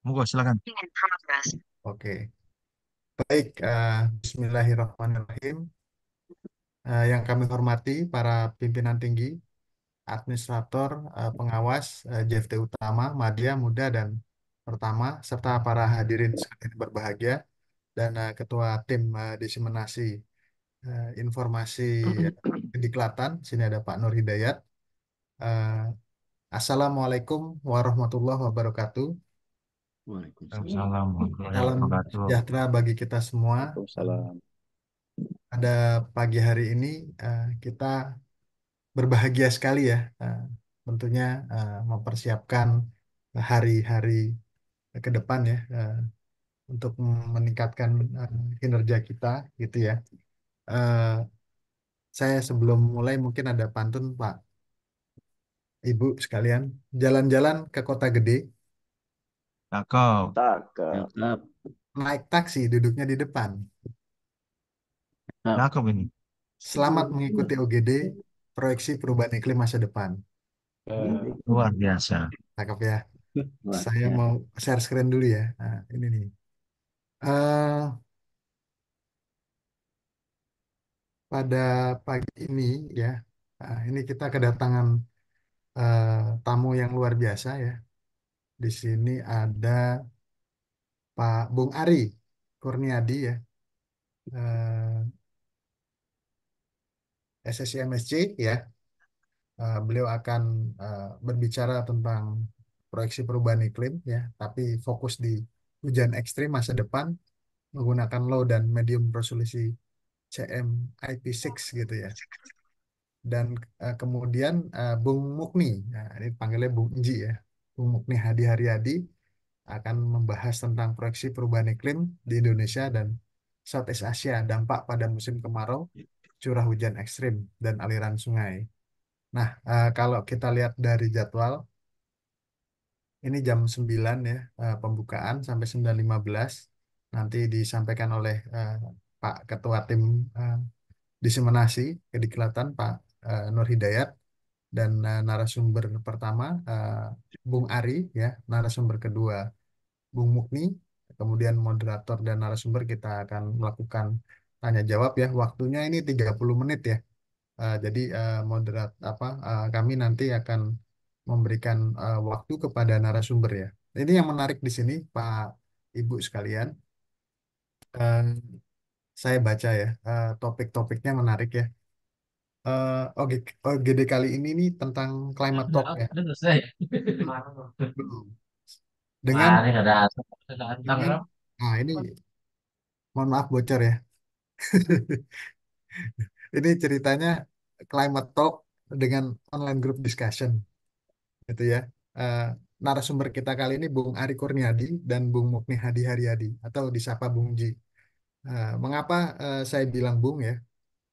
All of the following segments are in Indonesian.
Monggo silakan. Oke, baik. Bismillahirrahmanirrahim. Yang kami hormati para pimpinan tinggi, administrator, pengawas, JFT Utama, Madya, Muda, dan Pertama, serta para hadirin sekalian berbahagia, dan Ketua Tim Diseminasi Informasi Kediklatan, sini ada Pak Nur Hidayat. Eh, Assalamualaikum warahmatullahi wabarakatuh. Waalaikumsalam. Assalamualaikum warahmatullahi Salam wabarakatuh. sejahtera bagi kita semua. Waalaikumsalam. Pada pagi hari ini kita berbahagia sekali ya, tentunya mempersiapkan hari-hari ke depan ya, untuk meningkatkan kinerja kita gitu ya. Eh, saya sebelum mulai mungkin ada pantun Pak, Ibu sekalian, jalan-jalan ke kota gede, Cakep, Cakep. naik taksi duduknya di depan. cakep ini. Selamat mengikuti OGD, proyeksi perubahan iklim masa depan. Luar biasa. Cakep ya. Wah, Saya ya. mau share screen dulu ya. Nah, ini nih. Eh, Pada pagi ini ya, ini kita kedatangan eh, tamu yang luar biasa ya. Di sini ada Pak Bung Ari Kurniadi ya, SSI MSC ya. Beliau akan berbicara tentang proyeksi perubahan iklim ya, tapi fokus di hujan ekstrim masa depan menggunakan low dan medium resolusi CM IP6 gitu ya. Dan kemudian Bung Mukni, nah, ini panggilnya Bung Enji ya, Bung Mukni Hadi Haryadi akan membahas tentang proyeksi perubahan iklim di Indonesia dan Southeast Asia, dampak pada musim kemarau, curah hujan ekstrim, dan aliran sungai. Nah, kalau kita lihat dari jadwal, ini jam 9 ya, pembukaan sampai 9.15. Nanti disampaikan oleh Pak Ketua Tim eh, Diseminasi Kediklatan, Pak Nur Hidayat. Dan narasumber pertama Bung Ari ya, narasumber kedua Bung Mukni, kemudian moderator dan narasumber kita akan melakukan tanya jawab ya. Waktunya ini 30 menit ya. Jadi kami nanti akan memberikan waktu kepada narasumber ya. Ini yang menarik di sini Pak Ibu sekalian. Eh, saya baca ya, topik-topiknya menarik ya. Oke, OGD kali ini nih tentang climate talk ya. Belum. Wah, Dengan ini nggak ada asap, ada antang, dengan ya. nah ini mohon maaf bocor ya. Ini ceritanya climate talk dengan online group discussion gitu ya. Eh, Narasumber kita kali ini Bung Ari Kurniadi dan Bung Mukni Hadi Haryadi atau disapa Bung Ji. Mengapa saya bilang Bung ya?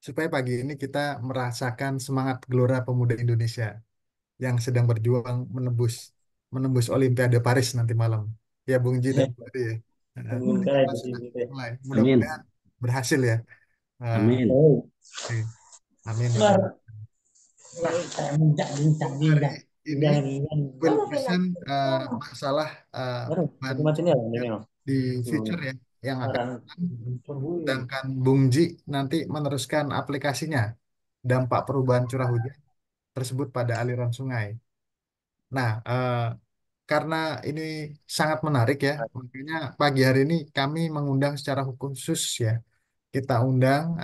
Supaya pagi ini kita merasakan semangat gelora pemuda Indonesia yang sedang berjuang menembus menembus Olimpiade Paris nanti malam. Ya Bung Ji dan Bu Ade ya. Ini Amin. kita sudah mulai. Amin. Mudah-mudahan berhasil ya. Eh, Amin. oke. Amin, amin. Nah, Bung Ari ini will present masalah perubahan iklim di future ya yang akan datang. Sedangkan Bung Ji nanti meneruskan aplikasinya dampak perubahan curah hujan tersebut pada aliran sungai. Nah, karena ini sangat menarik ya, makanya pagi hari ini kami mengundang secara khusus ya. Kita undang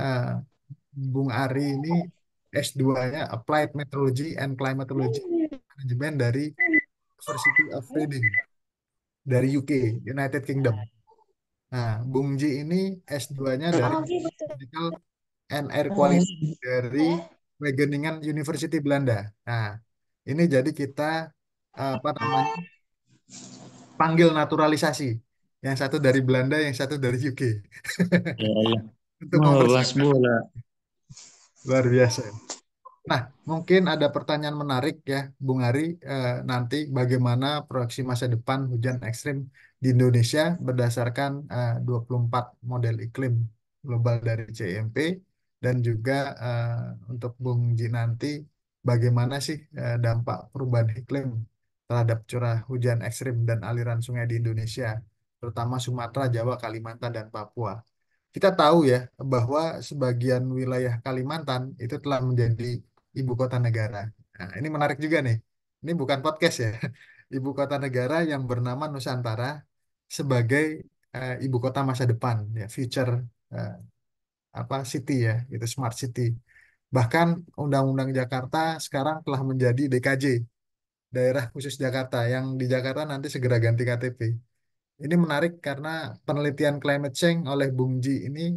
Bung Ari ini S2-nya Applied Meteorology and Climatology Management dari University of Reading dari UK, United Kingdom. Nah, Bung Ji ini S2-nya dari Physical and Air Quality dari Wageningen University Belanda. Nah, ini jadi kita apa namanya panggil naturalisasi. Yang satu dari Belanda, yang satu dari UK. Ya, ya. Untuk Mau bahas mempersiapkan bola. luar biasa. Nah, mungkin ada pertanyaan menarik ya, Bung Ari. Nanti bagaimana proyeksi masa depan hujan ekstrim di Indonesia berdasarkan 24 model iklim global dari CIMP dan juga untuk Bung Ji nanti bagaimana sih dampak perubahan iklim terhadap curah hujan ekstrim dan aliran sungai di Indonesia, terutama Sumatera, Jawa, Kalimantan, dan Papua. Kita tahu ya bahwa sebagian wilayah Kalimantan itu telah menjadi ibu kota negara. Nah, ini menarik juga nih. Ini bukan podcast ya. Ibu kota negara yang bernama Nusantara sebagai ibu kota masa depan, ya, future eh, city ya, itu smart city. Bahkan Undang-Undang Jakarta sekarang telah menjadi DKJ, daerah khusus Jakarta, yang di Jakarta nanti segera ganti KTP. Ini menarik karena penelitian climate change oleh Bung Ji ini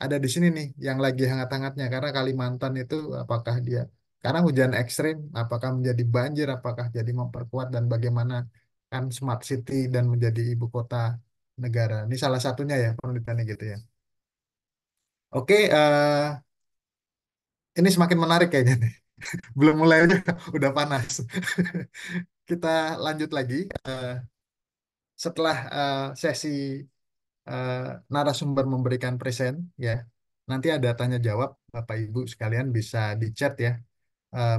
ada di sini nih, yang lagi hangat-hangatnya. Karena Kalimantan itu apakah dia, karena hujan ekstrim, apakah menjadi banjir, apakah jadi memperkuat, dan bagaimana kan smart city dan menjadi ibu kota negara. Ini salah satunya ya penelitiannya gitu ya. Oke, ini semakin menarik kayaknya nih. Belum mulai aja udah panas. Kita lanjut lagi. Setelah sesi eh, narasumber memberikan present ya, nanti ada tanya jawab. Bapak Ibu sekalian bisa di chat ya,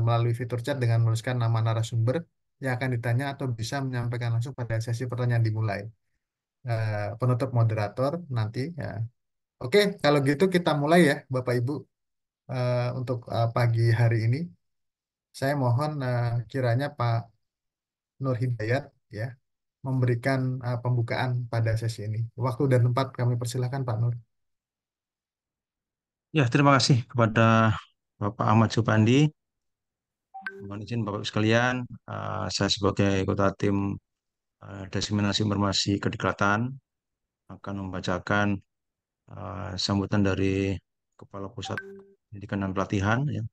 melalui fitur chat dengan menuliskan nama narasumber yang akan ditanya, atau bisa menyampaikan langsung pada sesi pertanyaan dimulai. Penutup moderator nanti ya. Oke, kalau gitu kita mulai ya Bapak Ibu, untuk pagi hari ini. Saya mohon kiranya Pak Nur Hidayat ya memberikan pembukaan pada sesi ini. Waktu dan tempat kami persilahkan Pak Nur. Ya, terima kasih kepada Bapak Ahmad Supandi. Mohon izin Bapak Ibu sekalian, saya sebagai Ketua Tim Diseminasi Informasi Kediklatan akan membacakan sambutan dari Kepala Pusat Pendidikan dan Pelatihan. Ya.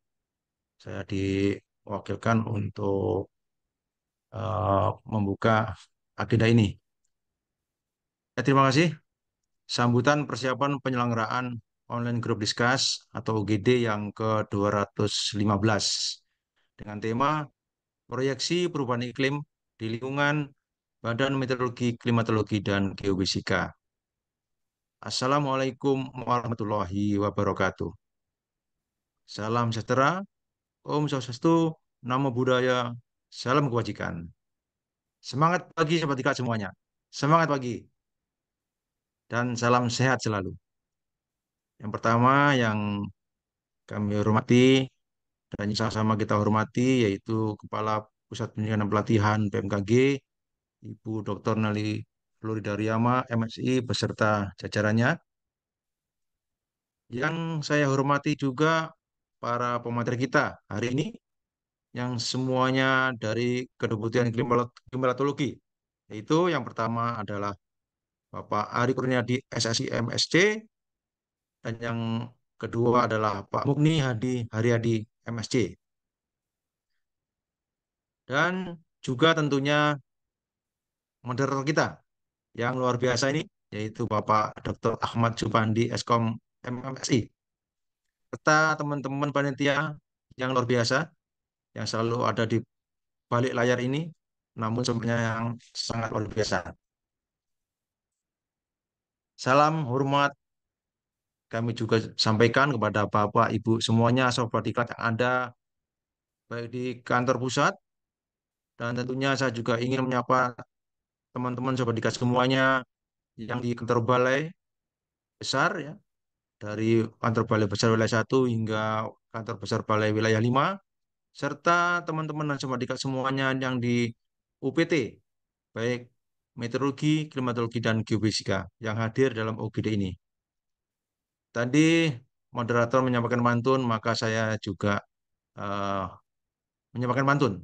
Saya diwakilkan untuk membuka agenda ini. Terima kasih. Sambutan persiapan penyelenggaraan online group discuss atau UGD yang ke-215 dengan tema proyeksi perubahan iklim di lingkungan Badan Meteorologi, Klimatologi, dan Geofisika. Assalamualaikum warahmatullahi wabarakatuh. Salam sejahtera, Om Swastiastu, Namo Buddhaya, salam kebajikan. Semangat pagi sobat Diklat semuanya. Semangat pagi dan salam sehat selalu. Yang pertama yang kami hormati dan sama-sama kita hormati yaitu Kepala Pusat Pendidikan dan Pelatihan BMKG, Ibu Dr. Nali Floridariama, MSI, beserta jajarannya. Yang saya hormati juga para pemateri kita hari ini, yang semuanya dari Kedeputian Klimatologi. Yaitu yang pertama adalah Bapak Ari Kurniadi, SSI MSC, dan yang kedua adalah Pak Mugni Hadi Haryadi, MSC. Dan juga tentunya moderator kita yang luar biasa ini, yaitu Bapak Dr. Ahmad Supandi, Eskom MMSI, serta teman-teman panitia yang luar biasa, yang selalu ada di balik layar ini, namun sebenarnya yang sangat luar biasa. Salam hormat kami juga sampaikan kepada Bapak, Ibu semuanya, sobat diklat yang ada, baik di kantor pusat, dan tentunya saya juga ingin menyapa teman-teman sobat diklat semuanya yang di kantor balai besar, ya, dari kantor balai besar wilayah 1 hingga kantor besar balai wilayah 5, serta teman-teman dan sobat diklat semuanya yang di UPT, baik meteorologi, klimatologi, dan geofisika yang hadir dalam OGD ini. Tadi moderator menyampaikan pantun, maka saya juga eh, menyampaikan pantun.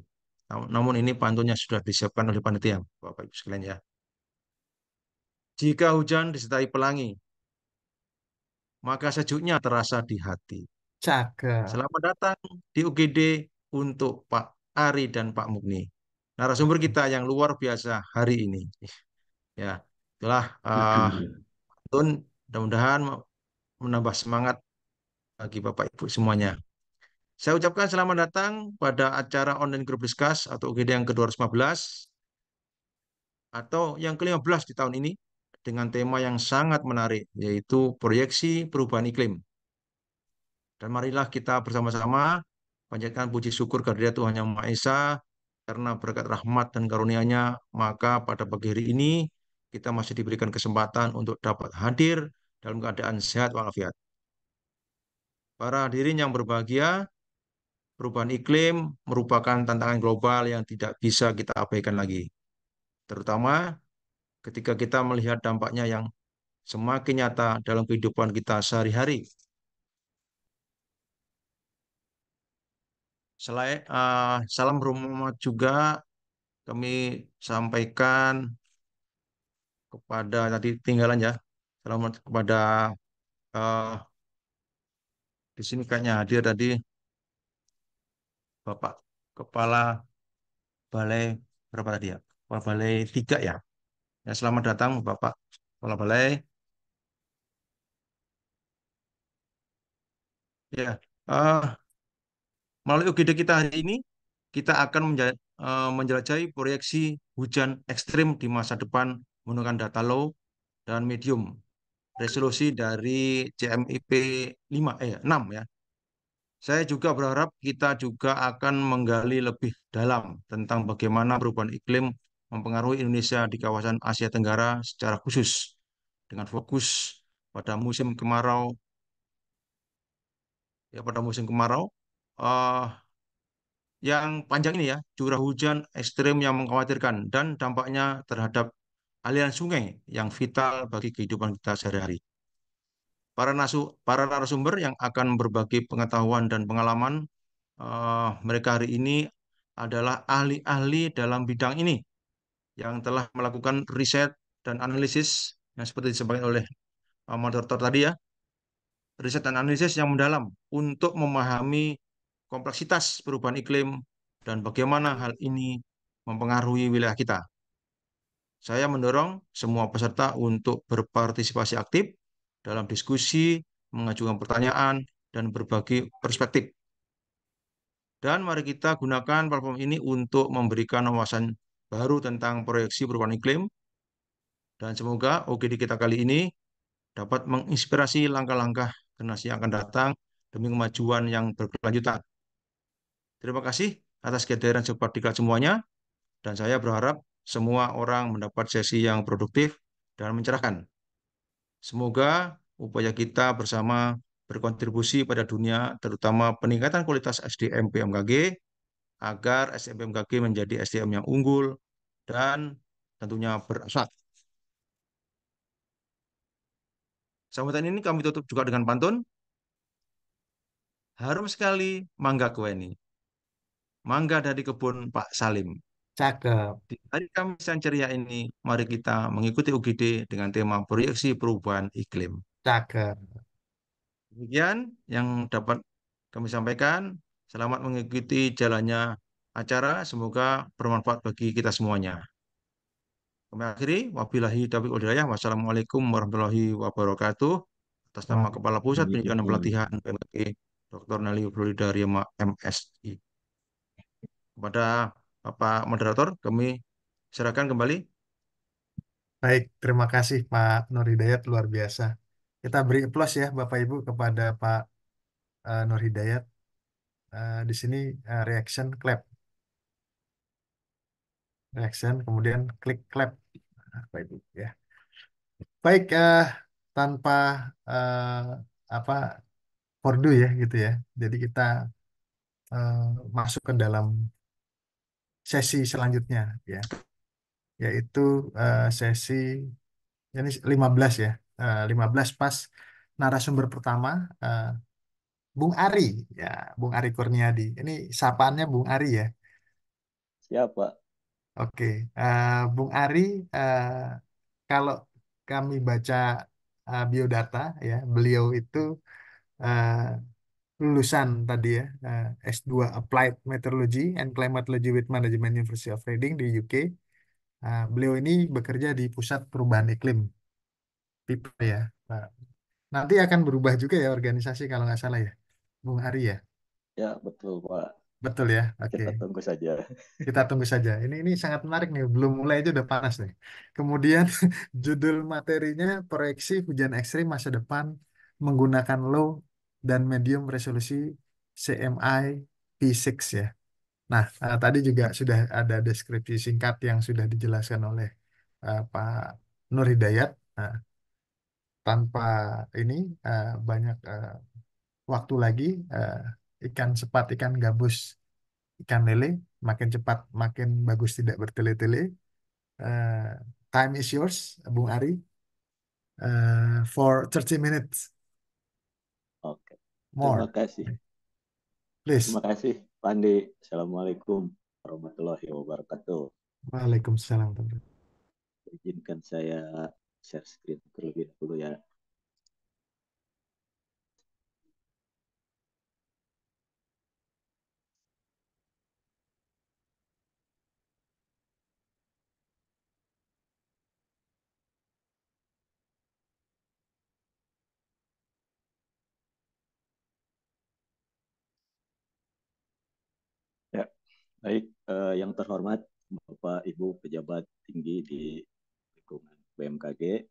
Namun ini pantunnya sudah disiapkan oleh panitia, Bapak Ibu sekalian ya. Jika hujan disertai pelangi, maka sejuknya terasa di hati. Cakep. Selamat datang di UGD untuk Pak Ari dan Pak Mugni, narasumber kita yang luar biasa hari ini. Ya, itulah pantun. Mudah-mudahan menambah semangat bagi Bapak Ibu semuanya. Saya ucapkan selamat datang pada acara online group discuss atau UGD yang ke-215 atau yang ke-15 di tahun ini dengan tema yang sangat menarik, yaitu proyeksi perubahan iklim. Dan marilah kita bersama-sama panjatkan puji syukur kehadirat Tuhan Yang Maha Esa karena berkat rahmat dan karunia-Nya, maka pada pagi hari ini kita masih diberikan kesempatan untuk dapat hadir dalam keadaan sehat walafiat. Para hadirin yang berbahagia, perubahan iklim merupakan tantangan global yang tidak bisa kita abaikan lagi, terutama ketika kita melihat dampaknya yang semakin nyata dalam kehidupan kita sehari-hari. Selain salam hormat juga kami sampaikan kepada tadi tinggalan ya. Selamat kepada eh, di sini kayaknya hadir tadi Bapak Kepala Balai berapa tadi ya? Kepala Balai 3 ya. Ya, selamat datang Bapak Kepala Balai. Ya, melalui UGD kita hari ini, kita akan menjelajahi proyeksi hujan ekstrim di masa depan menggunakan data low dan medium resolusi dari CMIP 6 ya. Saya juga berharap kita juga akan menggali lebih dalam tentang bagaimana perubahan iklim mempengaruhi Indonesia di kawasan Asia Tenggara secara khusus, dengan fokus pada musim kemarau. Ya, pada musim kemarau eh, yang panjang ini ya, curah hujan ekstrim yang mengkhawatirkan dan dampaknya terhadap aliran sungai yang vital bagi kehidupan kita sehari-hari. Para narasumber yang akan berbagi pengetahuan dan pengalaman mereka hari ini adalah ahli-ahli dalam bidang ini yang telah melakukan riset dan analisis yang seperti disampaikan oleh moderator tadi ya, riset dan analisis yang mendalam untuk memahami kompleksitas perubahan iklim dan bagaimana hal ini mempengaruhi wilayah kita. Saya mendorong semua peserta untuk berpartisipasi aktif dalam diskusi, mengajukan pertanyaan, dan berbagi perspektif. Dan mari kita gunakan platform ini untuk memberikan wawasan baru tentang proyeksi perubahan iklim. Dan semoga OGD kita kali ini dapat menginspirasi langkah-langkah generasi yang akan datang demi kemajuan yang berkelanjutan. Terima kasih atas kehadiran sobat diklat semuanya. Dan saya berharap semua orang mendapat sesi yang produktif dan mencerahkan. Semoga upaya kita bersama berkontribusi pada dunia, terutama peningkatan kualitas SDM BMKG, agar SDM BMKG menjadi SDM yang unggul dan tentunya berakhlak. Sambutan ini kami tutup juga dengan pantun. Harum sekali mangga kueni. Mangga dari kebun Pak Salim. Cakep, Di hari Kamis yang ceria ini, mari kita mengikuti UGD dengan tema proyeksi perubahan iklim. cakep. Demikian yang dapat kami sampaikan. Selamat mengikuti jalannya acara. Semoga bermanfaat bagi kita semuanya. Kami akhiri. Wabillahi taufiq wal hidayah. Wassalamualaikum warahmatullahi wabarakatuh. Atas nama Wah, Kepala Pusat Pendidikan dan Waalaikumsalam. Pelatihan BMKG, Dr. Nelly Florida Rima, MSI. Kepada Bapak Moderator, kami serahkan kembali. baik, terima kasih Pak Nur Hidayat, luar biasa. Kita beri aplaus ya Bapak Ibu kepada Pak Nur Hidayat. Di sini reaction clap, reaction, kemudian klik clap, Bapak Ibu ya. Baik, tanpa eh, apa fordu ya gitu ya. Jadi kita eh, masuk ke dalam sesi selanjutnya ya, yaitu sesi ini 15 ya. 15 pas narasumber pertama eh, Bung Ari ya, Bung Ari Kurniadi. Ini sapaannya Bung Ari ya. Siapa? Oke, Bung Ari, eh, kalau kami baca biodata ya, beliau itu eh, lulusan tadi ya, S2 Applied Meteorology and Climatology with Management University of Reading di UK. Beliau ini bekerja di Pusat Perubahan Iklim PIPA ya. Nah, nanti akan berubah juga ya organisasi kalau nggak salah ya, Bung Ari ya. Ya, betul, Pak. Betul ya. Oke. Kita tunggu saja. Kita tunggu saja. Ini sangat menarik nih. Belum mulai aja udah panas nih. Kemudian judul materinya proyeksi hujan ekstrim masa depan menggunakan low dan medium resolusi CMI P6 ya. Nah, tadi juga sudah ada deskripsi singkat yang sudah dijelaskan oleh Pak Nur Hidayat. Nah, tanpa ini banyak waktu lagi, eh, ikan sepat, ikan gabus, ikan lele, makin cepat makin bagus tidak bertele-tele. Eh, Time is yours, Bung Ari, for 30 minutes Oke. Terima more, kasih. please. Terima kasih, Pandi. Assalamualaikum warahmatullahi wabarakatuh. Waalaikumsalam. Izinkan saya share screen terlebih dahulu ya. Ya, baik. Yang terhormat Bapak Ibu pejabat tinggi di lingkungan BMKG,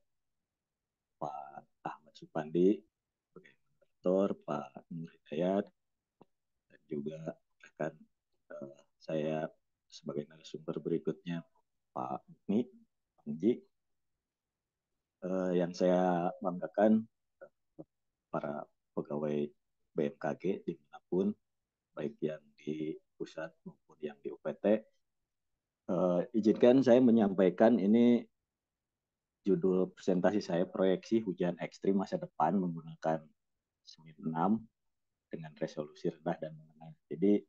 Pak Ahmad Supandi, sebagai moderator, Pak Nur Hidayat, dan juga rekan saya sebagai narasumber berikutnya, Pak Mukni, Pak Muji. Yang saya banggakan para pegawai BMKG dimanapun, baik yang di pusat maupun yang di UPT. Izinkan saya menyampaikan ini judul presentasi saya, proyeksi hujan ekstrim masa depan menggunakan SMIP 6 dengan resolusi rendah dan menengah. Jadi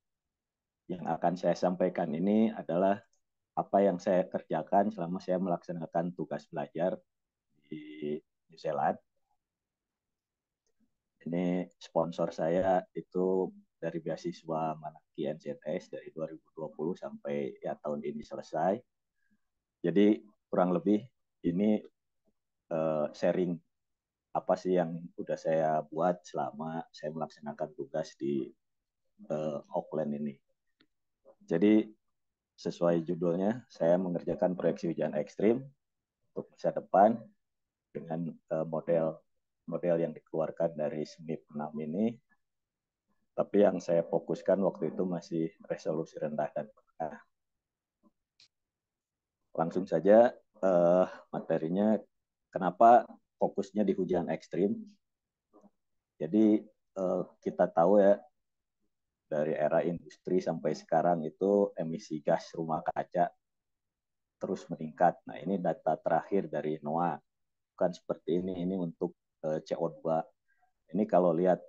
yang akan saya sampaikan ini adalah apa yang saya kerjakan selama saya melaksanakan tugas belajar di New Zealand. Ini sponsor saya itu dari beasiswa Manaki NZS dari 2020 sampai ya tahun ini selesai. Jadi kurang lebih ini sharing apa sih yang udah saya buat selama saya melaksanakan tugas di Auckland ini. Jadi sesuai judulnya, saya mengerjakan proyeksi hujan ekstrim untuk masa depan dengan model yang dikeluarkan dari SMIP 6 ini. Tapi yang saya fokuskan waktu itu masih resolusi rendah dan menengah. Langsung saja materinya, kenapa fokusnya di hujan ekstrim. Jadi kita tahu ya, dari era industri sampai sekarang itu emisi gas rumah kaca terus meningkat. Nah, ini data terakhir dari NOAA. Bukan seperti ini untuk CO2. Ini kalau lihat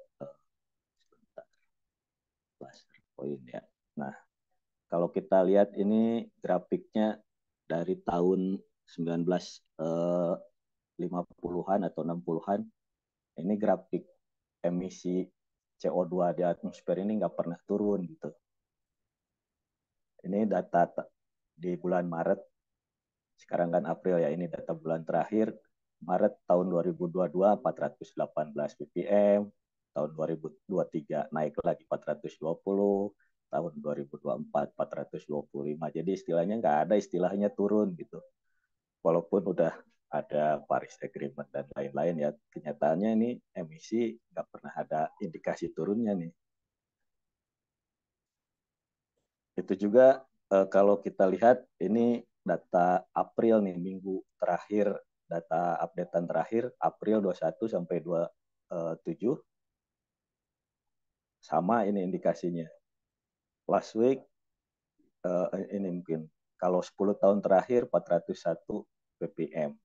poin ya. Nah, kalau kita lihat ini grafiknya dari tahun 1950-an atau 60-an, ini grafik emisi CO2 di atmosfer ini nggak pernah turun gitu. Ini data di bulan Maret, sekarang kan April ya, ini data bulan terakhir, Maret tahun 2022 418 ppm, tahun 2023 naik lagi 420, tahun 2024 425. Jadi istilahnya nggak ada istilahnya turun gitu. Walaupun udah ada Paris Agreement dan lain-lain ya, kenyataannya ini emisi nggak pernah ada indikasi turunnya nih. Itu juga kalau kita lihat ini data April nih, minggu terakhir, data updatean terakhir April 21 sampai 27, sama ini indikasinya. Last week ini mungkin kalau 10 tahun terakhir 401 ppm.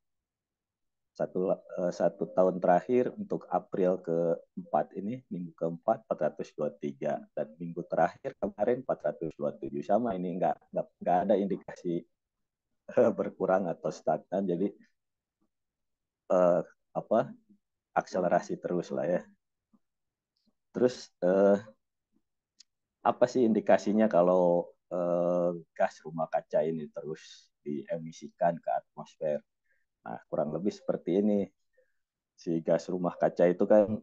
Satu tahun terakhir untuk April keempat ini, minggu keempat 423, dan minggu terakhir kemarin 427, sama ini nggak ada indikasi berkurang atau stagnan. Jadi apa akselerasi terus lah ya. Terus apa sih indikasinya kalau gas rumah kaca ini terus diemisikan ke atmosfer? Nah, kurang lebih seperti ini. Si gas rumah kaca itu kan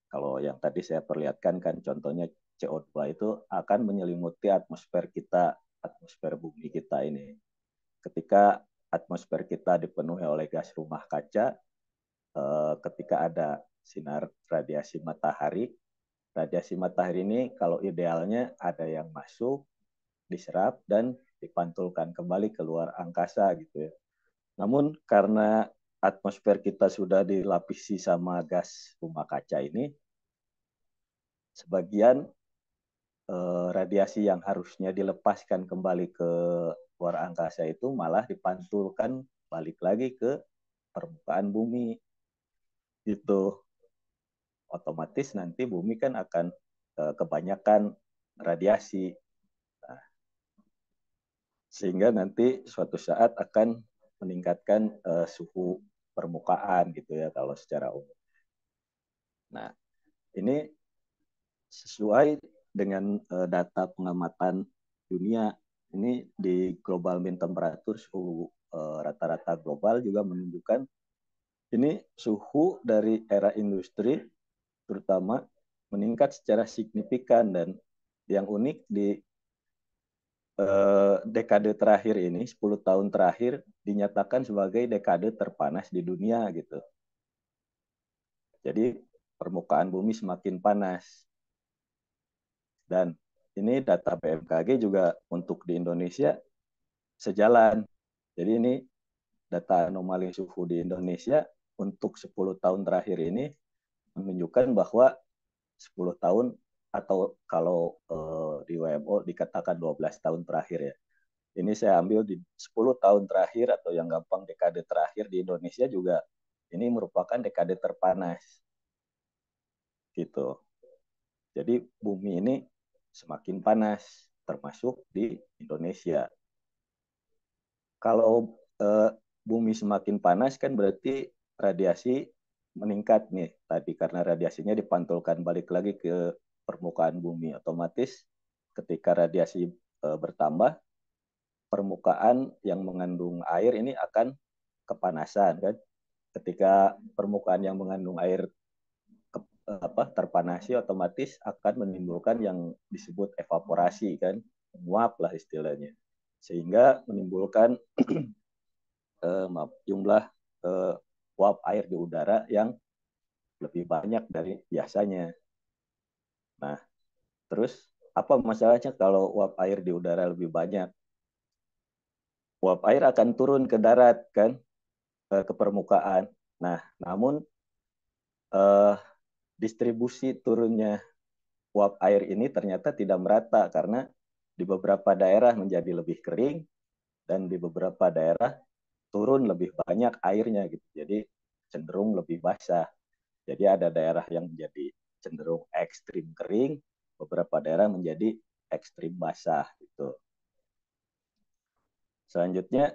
kalau yang tadi saya perlihatkan kan contohnya CO2 itu akan menyelimuti atmosfer kita, atmosfer bumi kita ini. Ketika atmosfer kita dipenuhi oleh gas rumah kaca, ketika ada sinar radiasi matahari ini kalau idealnya ada yang masuk, diserap dan dipantulkan kembali keluar angkasa gitu ya. Namun karena atmosfer kita sudah dilapisi sama gas rumah kaca ini, sebagian radiasi yang harusnya dilepaskan kembali ke luar angkasa itu malah dipantulkan balik lagi ke permukaan bumi. Itu otomatis nanti bumi kan akan kebanyakan radiasi. Nah, sehingga nanti suatu saat akan meningkatkan suhu permukaan gitu ya kalau secara umum. Nah, ini sesuai dengan data pengamatan dunia. Ini di global mean temperature, suhu rata-rata global juga menunjukkan ini suhu dari era industri terutama meningkat secara signifikan, dan yang unik di dekade terakhir ini, 10 tahun terakhir dinyatakan sebagai dekade terpanas di dunia gitu. Jadi permukaan bumi semakin panas. Dan ini data BMKG juga untuk di Indonesia sejalan. Jadi ini data anomali suhu di Indonesia untuk 10 tahun terakhir ini menunjukkan bahwa 10 tahun atau kalau di WMO dikatakan 12 tahun terakhir ya. Ini saya ambil di 10 tahun terakhir atau yang gampang dekade terakhir di Indonesia juga ini merupakan dekade terpanas. Gitu. Jadi bumi ini semakin panas, termasuk di Indonesia. Kalau bumi semakin panas kan berarti radiasi meningkat nih tadi, karena radiasinya dipantulkan balik lagi ke permukaan bumi. Otomatis ketika radiasi bertambah, permukaan yang mengandung air ini akan kepanasan kan. Ketika permukaan yang mengandung air terpanasi, otomatis akan menimbulkan yang disebut evaporasi kan, menguap lah istilahnya, sehingga menimbulkan jumlah uap air di udara yang lebih banyak dari biasanya. Nah, terus apa masalahnya kalau uap air di udara lebih banyak? Uap air akan turun ke darat kan, ke permukaan. Nah, namun distribusi turunnya uap air ini ternyata tidak merata, karena di beberapa daerah menjadi lebih kering dan di beberapa daerah turun lebih banyak airnya gitu. Jadi cenderung lebih basah. Jadi ada daerah yang menjadi cenderung ekstrim kering, beberapa daerah menjadi ekstrim basah gitu. Selanjutnya,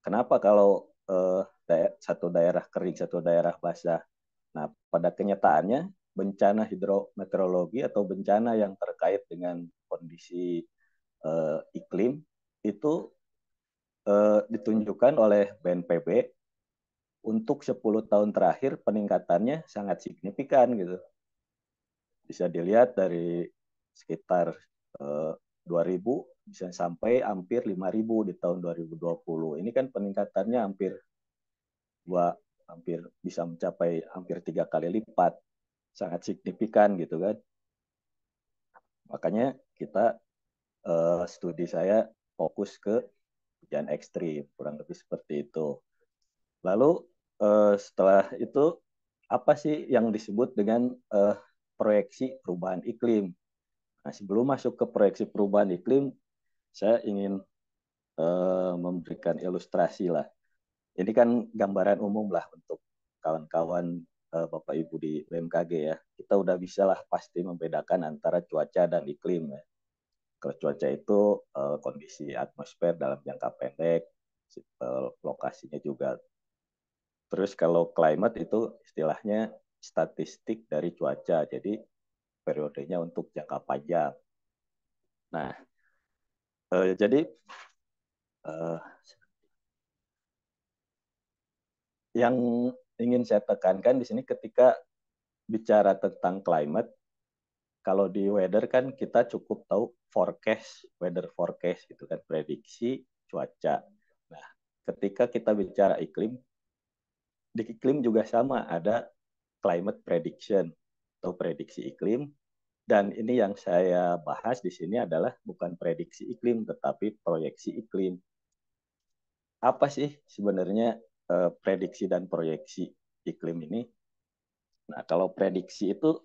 kenapa kalau satu daerah kering, satu daerah basah? Nah, pada kenyataannya bencana hidrometeorologi atau bencana yang terkait dengan kondisi iklim itu ditunjukkan oleh BNPB untuk 10 tahun terakhir peningkatannya sangat signifikan gitu. Bisa dilihat dari sekitar 2000 bisa sampai hampir 5000 di tahun 2020. Ini kan peningkatannya hampir bisa mencapai hampir 3 kali lipat. Sangat signifikan gitu kan. Makanya kita studi saya fokus ke hujan ekstrim, kurang lebih seperti itu. Lalu setelah itu apa sih yang disebut dengan proyeksi perubahan iklim? Nah, sebelum masuk ke proyeksi perubahan iklim, saya ingin memberikan ilustrasi lah. Ini kan gambaran umum lah untuk kawan-kawan Bapak Ibu di BMKG ya. Kita udah bisa lah pasti membedakan antara cuaca dan iklim ya. Kalau cuaca itu kondisi atmosfer dalam jangka pendek, lokasinya juga. Terus kalau climate itu istilahnya statistik dari cuaca, jadi periodenya untuk jangka panjang. Nah, jadi yang ingin saya tekankan di sini ketika bicara tentang climate, kalau di weather kan kita cukup tahu forecast, weather forecast gitu kan, prediksi cuaca. Nah, ketika kita bicara iklim, di iklim juga sama, ada climate prediction atau prediksi iklim, Dan ini yang saya bahas di sini adalah bukan prediksi iklim, tetapi proyeksi iklim. Apa sih sebenarnya prediksi dan proyeksi iklim ini? Nah, kalau prediksi itu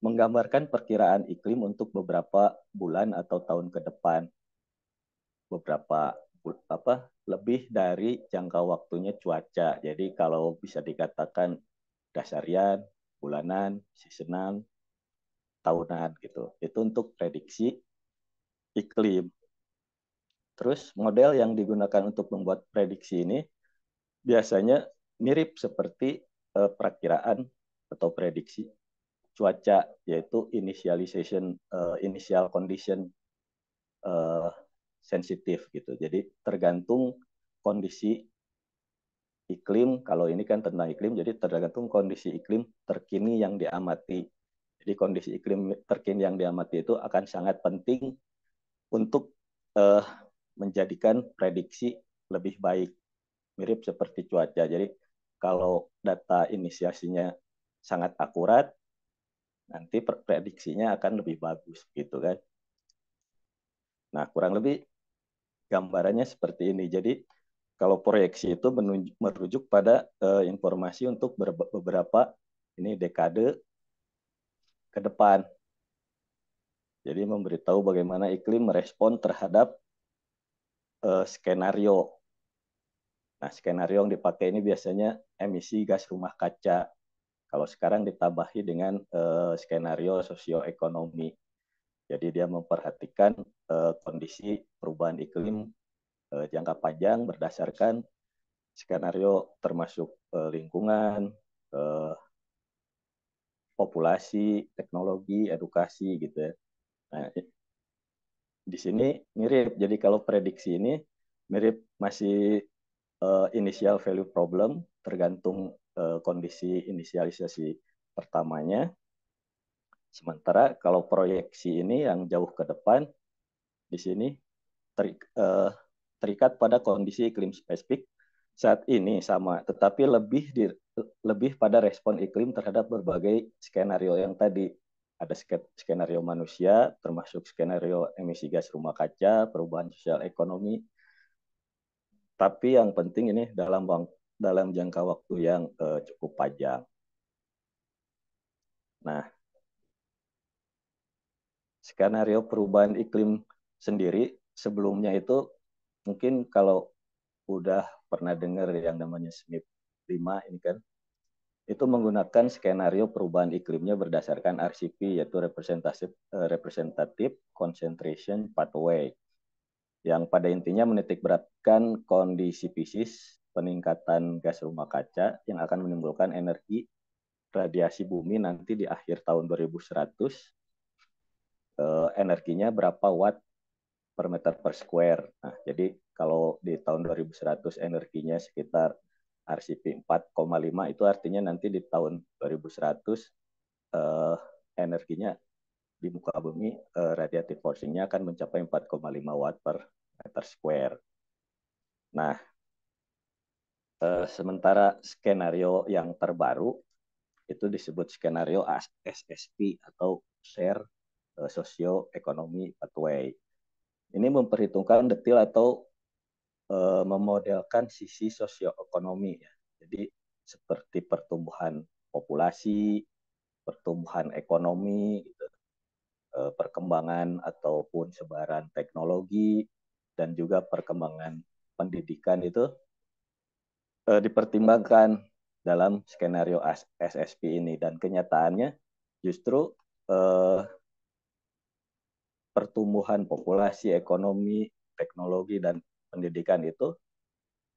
menggambarkan perkiraan iklim untuk beberapa bulan atau tahun ke depan, beberapa lebih dari jangka waktunya cuaca. Jadi kalau bisa dikatakan dasarian, bulanan, seasonal, tahunan gitu. Itu untuk prediksi iklim. Terus model yang digunakan untuk membuat prediksi ini biasanya mirip seperti perakiraan atau prediksi cuaca, yaitu initial condition sensitif gitu. Jadi tergantung kondisi iklim, kalau ini kan tentang iklim, jadi tergantung kondisi iklim terkini yang diamati. Jadi kondisi iklim terkini yang diamati itu akan sangat penting untuk menjadikan prediksi lebih baik, mirip seperti cuaca. Jadi kalau data inisiasinya sangat akurat, nanti prediksinya akan lebih bagus gitu kan. Nah, kurang lebih gambarannya seperti ini. Jadi kalau proyeksi itu merujuk pada informasi untuk beberapa ini dekade ke depan. Jadi memberitahu bagaimana iklim merespon terhadap skenario. Nah, skenario yang dipakai ini biasanya emisi gas rumah kaca. Kalau sekarang ditambahi dengan skenario sosioekonomi. Jadi dia memperhatikan kondisi perubahan iklim jangka panjang berdasarkan skenario termasuk lingkungan, populasi, teknologi, edukasi gitu ya. Nah, di sini mirip. Jadi kalau prediksi ini mirip masih initial value problem, tergantung kondisi inisialisasi pertamanya. Sementara kalau proyeksi ini yang jauh ke depan, di sini terikat pada kondisi iklim spesifik saat ini sama, tetapi lebih pada respon iklim terhadap berbagai skenario yang tadi. Ada skenario manusia, termasuk skenario emisi gas rumah kaca, perubahan sosial ekonomi. Tapi yang penting ini dalam jangka waktu yang cukup panjang. Nah, skenario perubahan iklim sendiri sebelumnya itu mungkin kalau udah pernah dengar yang namanya SMIP 5 ini kan, itu menggunakan skenario perubahan iklimnya berdasarkan RCP, yaitu Representative Concentration Pathway, yang pada intinya menitikberatkan kondisi fisis peningkatan gas rumah kaca yang akan menimbulkan energi radiasi bumi nanti di akhir tahun 2100, energinya berapa watt per meter per square. Nah, jadi kalau di tahun 2100 energinya sekitar RCP 4,5, itu artinya nanti di tahun 2100 energinya di muka bumi radiative forcing-nya akan mencapai 4,5 watt per meter square. Nah, sementara skenario yang terbaru itu disebut skenario SSP atau Share Socio-Economy Pathway. Ini memperhitungkan detail atau memodelkan sisi sosioekonomi ya. Jadi seperti pertumbuhan populasi, pertumbuhan ekonomi, gitu, perkembangan ataupun sebaran teknologi, dan juga perkembangan pendidikan itu dipertimbangkan dalam skenario SSP ini. Dan kenyataannya justru pertumbuhan populasi, ekonomi, teknologi, dan pendidikan itu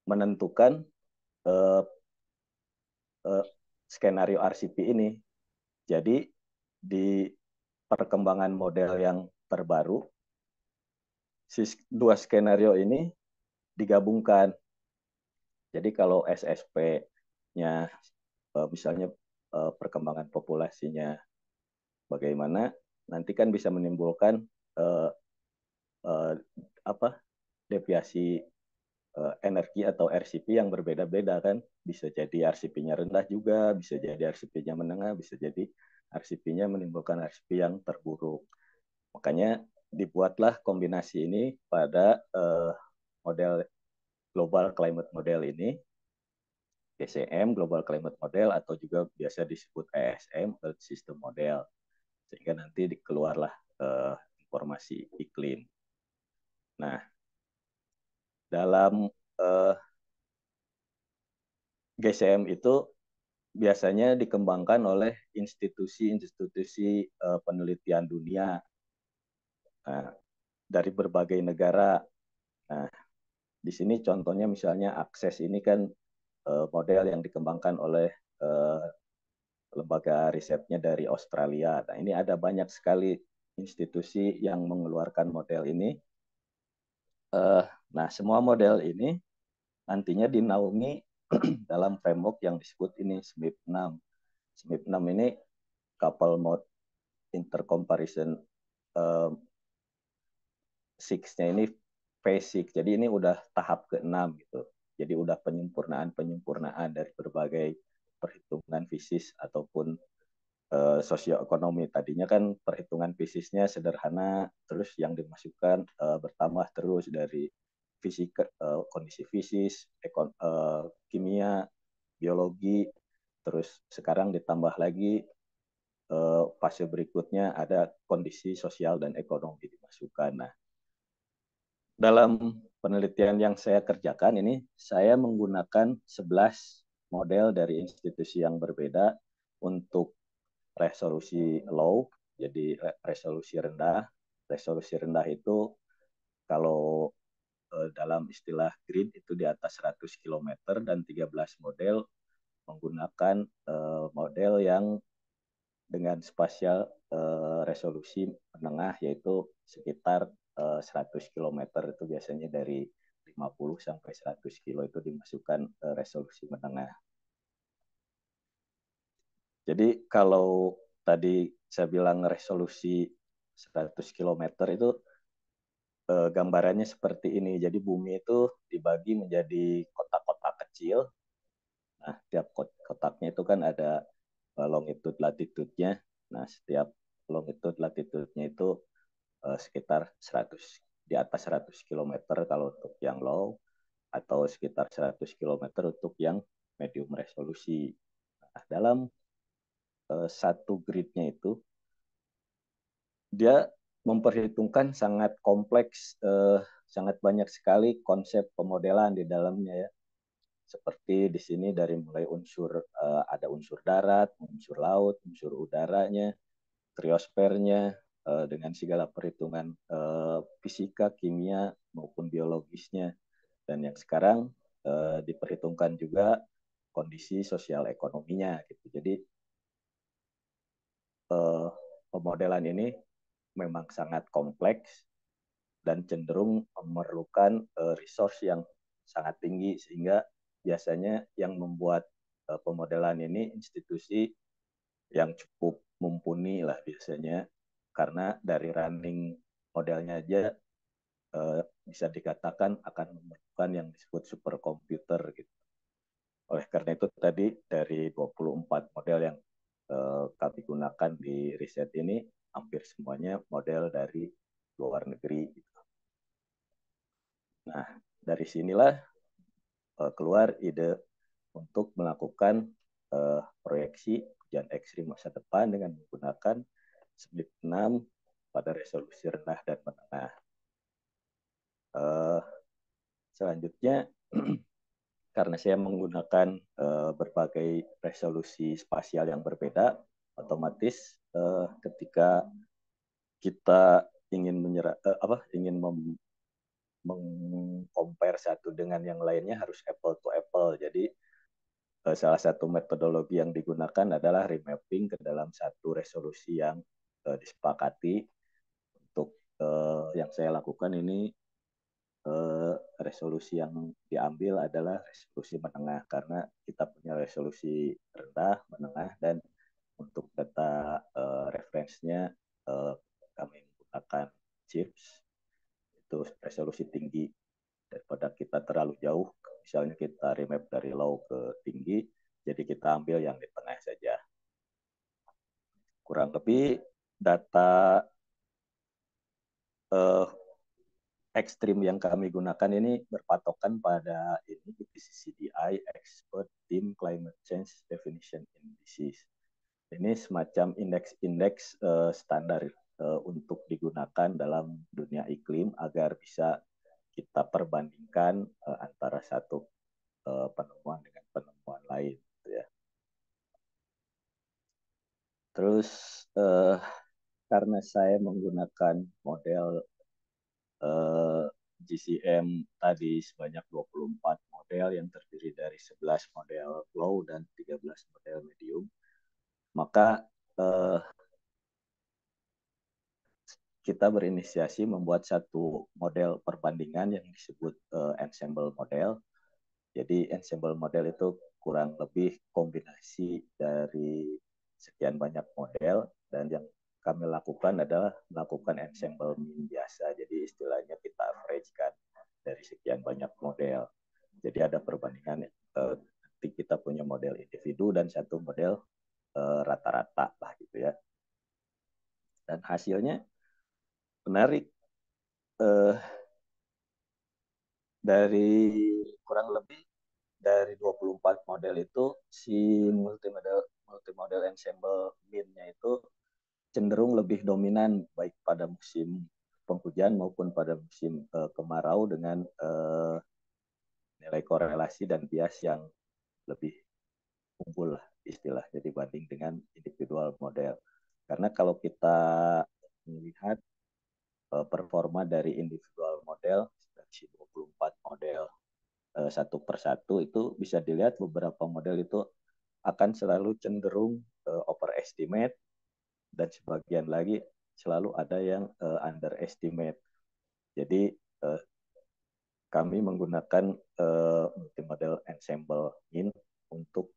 menentukan skenario RCP ini. Jadi di perkembangan model yang terbaru, dua skenario ini digabungkan. Jadi kalau SSP-nya misalnya perkembangan populasinya bagaimana, nanti kan bisa menimbulkan deviasi energi atau RCP yang berbeda-beda kan. Bisa jadi RCP-nya rendah juga, bisa jadi RCP-nya menengah, bisa jadi RCP-nya menimbulkan RCP yang terburuk. Makanya dibuatlah kombinasi ini pada model Global Climate Model ini, GCM, Global Climate Model, atau juga biasa disebut ESM, Earth System Model. Sehingga nanti dikeluarlah informasi iklim. Nah, dalam GCM itu biasanya dikembangkan oleh institusi-institusi penelitian dunia dari berbagai negara. Nah, di sini contohnya misalnya Akses ini kan model yang dikembangkan oleh lembaga risetnya dari Australia. Nah, ini ada banyak sekali institusi yang mengeluarkan model ini. Nah, semua model ini nantinya dinaungi dalam framework yang disebut ini SMIP 6. SMIP 6 ini couple mode intercomparison 6-nya ini phase 6. Jadi ini udah tahap ke-6 gitu. Jadi udah penyempurnaan dari berbagai perhitungan fisis ataupun sosioekonomi. Tadinya kan perhitungan fisisnya sederhana, terus yang dimasukkan bertambah terus dari fisika, kondisi fisis, kimia, biologi, terus sekarang ditambah lagi fase berikutnya ada kondisi sosial dan ekonomi dimasukkan. Nah, dalam penelitian yang saya kerjakan ini, saya menggunakan 11 model dari institusi yang berbeda untuk resolusi low, jadi resolusi rendah. Resolusi rendah itu kalau dalam istilah green itu di atas 100 km dan 13 model menggunakan model yang dengan spasial resolusi menengah yaitu sekitar 100 km itu biasanya dari 50 sampai 100 kilo itu dimasukkan resolusi menengah. Jadi kalau tadi saya bilang resolusi 100 km itu gambarannya seperti ini. Jadi bumi itu dibagi menjadi kotak-kotak kecil. Nah, tiap kotaknya itu kan ada longitude latitude-nya. Nah, setiap longitude latitude-nya itu sekitar 100 di atas 100 km kalau untuk yang low atau sekitar 100 km untuk yang medium resolusi. Nah, dalam satu gridnya itu dia memperhitungkan sangat kompleks, sangat banyak sekali konsep pemodelan di dalamnya ya. Seperti di sini dari mulai unsur ada unsur darat, unsur laut, unsur udaranya, kriosfernya dengan segala perhitungan fisika, kimia maupun biologisnya. Dan yang sekarang diperhitungkan juga kondisi sosial ekonominya gitu. Jadi pemodelan ini memang sangat kompleks dan cenderung memerlukan resource yang sangat tinggi sehingga biasanya yang membuat pemodelan ini institusi yang cukup mumpuni lah biasanya karena dari running modelnya aja bisa dikatakan akan memerlukan yang disebut superkomputer gitu. Oleh karena itu tadi dari 24 model yang kami gunakan di riset ini hampir semuanya model dari luar negeri. Nah, dari sinilah keluar ide untuk melakukan proyeksi hujan ekstrim masa depan dengan menggunakan SMIP 6 pada resolusi rendah dan menengah. Selanjutnya, karena saya menggunakan berbagai resolusi spasial yang berbeda, otomatis ketika kita ingin mengcompare satu dengan yang lainnya harus apple to apple. Jadi salah satu metodologi yang digunakan adalah remapping ke dalam satu resolusi yang disepakati. Untuk yang saya lakukan ini resolusi yang diambil adalah resolusi menengah karena kita punya resolusi rendah, menengah, dan untuk data referensinya kami menggunakan CHIPS itu resolusi tinggi daripada kita terlalu jauh. Misalnya kita remap dari low ke tinggi, jadi kita ambil yang di tengah saja. kurang lebih data ekstrim yang kami gunakan ini berpatokan pada ini IPCCDI Expert Team Climate Change Definition Indices. Ini semacam indeks-indeks standar untuk digunakan dalam dunia iklim agar bisa kita perbandingkan antara satu penemuan dengan penemuan lain, gitu ya. Terus karena saya menggunakan model GCM tadi sebanyak 24 model yang terdiri dari 11 model low dan 13 model medium, maka kita berinisiasi membuat satu model perbandingan yang disebut ensemble model. Jadi ensemble model itu kurang lebih kombinasi dari sekian banyak model, dan yang kami lakukan adalah melakukan ensemble mean biasa. Jadi istilahnya kita average-kan dari sekian banyak model. Jadi ada perbandingan, nanti kita punya model individu dan satu model rata-rata lah gitu ya. Dan hasilnya menarik. Dari kurang lebih dari 24 model itu si multimodel ensemble mean-nya itu cenderung lebih dominan baik pada musim penghujan maupun pada musim kemarau dengan nilai korelasi dan bias yang lebih unggul lah istilahnya dibanding dengan individual model. Karena kalau kita melihat performa dari individual model dari 24 model satu persatu itu bisa dilihat beberapa model itu akan selalu cenderung overestimate dan sebagian lagi selalu ada yang underestimate. Jadi kami menggunakan multimodel ensemble mean untuk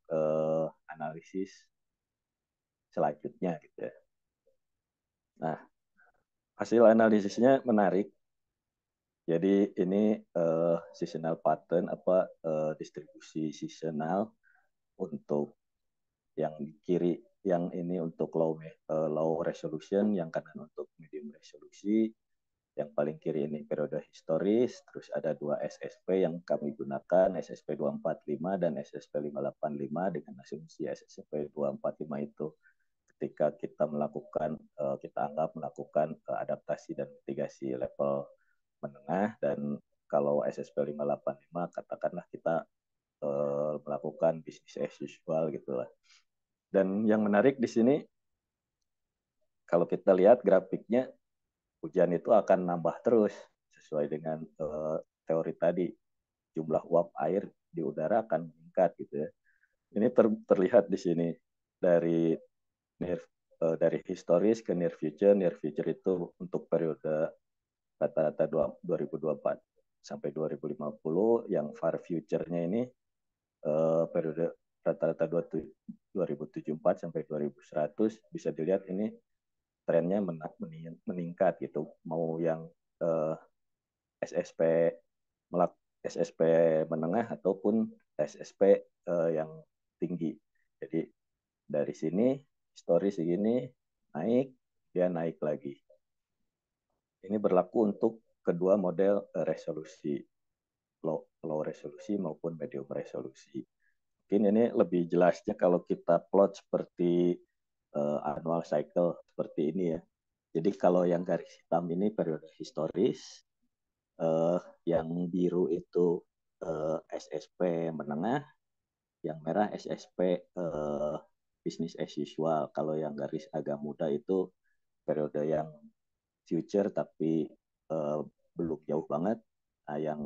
analisis selanjutnya gitu ya. Nah, hasil analisisnya menarik. Jadi ini seasonal pattern distribusi seasonal untuk yang kiri, yang ini untuk low resolution, yang kanan untuk medium resolusi. Yang paling kiri ini periode historis, terus ada dua SSP yang kami gunakan, SSP 245 dan SSP 585 dengan asumsi SSP 245 itu ketika kita anggap melakukan adaptasi dan mitigasi level menengah, dan kalau SSP 585 katakanlah kita melakukan bisnis as usual gitulah. Dan yang menarik di sini kalau kita lihat grafiknya, hujan itu akan nambah terus sesuai dengan teori tadi, jumlah uap air di udara akan meningkat gitu ya. Ini terlihat di sini dari dari historis ke near future. Near future itu untuk periode rata-rata 2024 sampai 2050, yang far future-nya ini periode rata-rata 2074 sampai 2100, bisa dilihat ini trennya meningkat gitu. Mau yang SSP SSP menengah ataupun SSP yang tinggi. Jadi dari sini histori segini naik, dia naik lagi. Ini berlaku untuk kedua model resolusi, low resolusi maupun medium resolusi. Mungkin ini lebih jelasnya kalau kita plot seperti annual cycle seperti ini ya. Jadi kalau yang garis hitam ini periode historis, yang biru itu SSP menengah, yang merah SSP business as usual. Kalau yang garis agak muda itu periode yang future tapi belum jauh banget. Nah, yang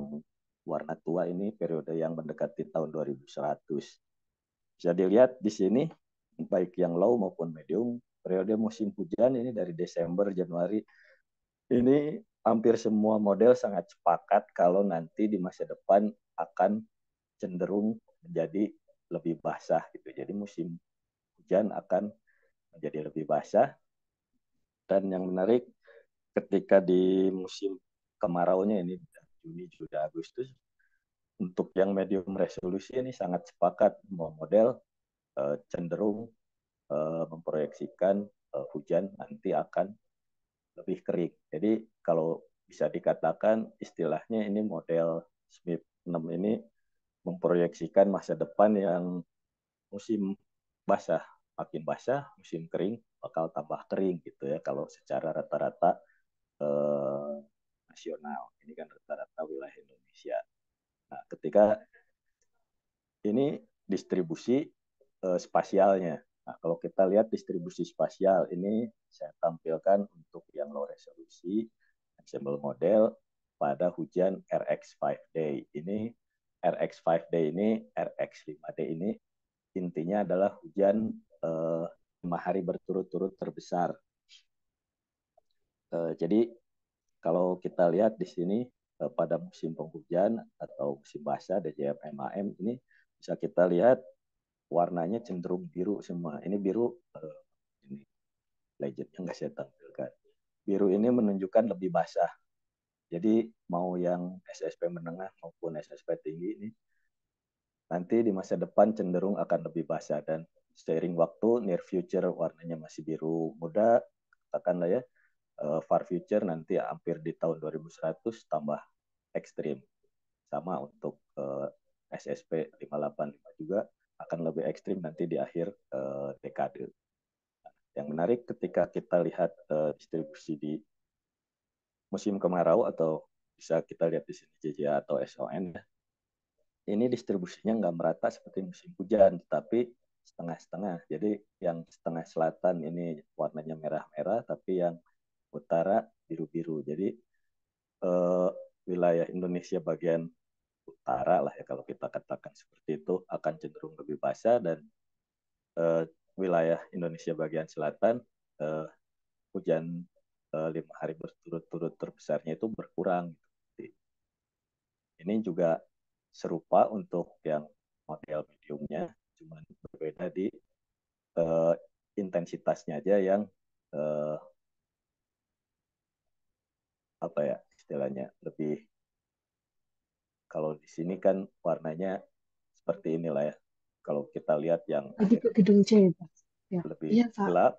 warna tua ini periode yang mendekati tahun 2100. Bisa dilihat di sini baik yang low maupun medium, periode musim hujan ini dari Desember, Januari, ini hampir semua model sangat sepakat kalau nanti di masa depan akan cenderung menjadi lebih basah gitu. Jadi musim hujan akan menjadi lebih basah. Dan yang menarik, ketika di musim kemaraunya ini Juni, Juli, Agustus, untuk yang medium resolusi ini sangat sepakat, semua model cenderung memproyeksikan hujan nanti akan lebih kering. Jadi kalau bisa dikatakan istilahnya ini model Smith 6 ini memproyeksikan masa depan yang musim basah makin basah, musim kering bakal tambah kering gitu ya kalau secara rata-rata nasional. Ini kan rata-rata wilayah Indonesia. Nah, ketika ini distribusi spasialnya. Nah, kalau kita lihat distribusi spasial ini saya tampilkan untuk yang low resolusi ensemble model pada hujan RX5D. Ini RX5D ini, RX5D ini intinya adalah hujan 5 hari berturut-turut terbesar. Jadi kalau kita lihat di sini pada musim penghujan atau musim basah DJM MAM ini bisa kita lihat warnanya cenderung biru semua. Ini biru, ini legendnya nggak saya tampilkan. Biru ini menunjukkan lebih basah. Jadi mau yang SSP menengah maupun SSP tinggi ini nanti di masa depan cenderung akan lebih basah, dan seiring waktu near future warnanya masih biru muda, katakanlah ya, far future nanti hampir di tahun 2100 tambah ekstrim. Sama untuk SSP 585 juga akan lebih ekstrim nanti di akhir dekade. Yang menarik ketika kita lihat distribusi di musim kemarau, atau bisa kita lihat di sini JJA atau SON ya, ini distribusinya nggak merata seperti musim hujan, tapi setengah-setengah. Jadi yang setengah selatan ini warnanya merah-merah, tapi yang utara biru-biru. Jadi wilayah Indonesia bagian utara lah ya kalau kita katakan seperti itu akan cenderung lebih basah, dan wilayah Indonesia bagian selatan hujan 5 hari berturut-turut terbesarnya itu berkurang. Ini juga serupa untuk yang model mediumnya, cuma berbeda di intensitasnya aja yang apa ya istilahnya lebih, kalau di sini kan warnanya seperti inilah ya. Kalau kita lihat yang Lagi ke gedung C, Pak. Ya. lebih Iya, Pak. gelap,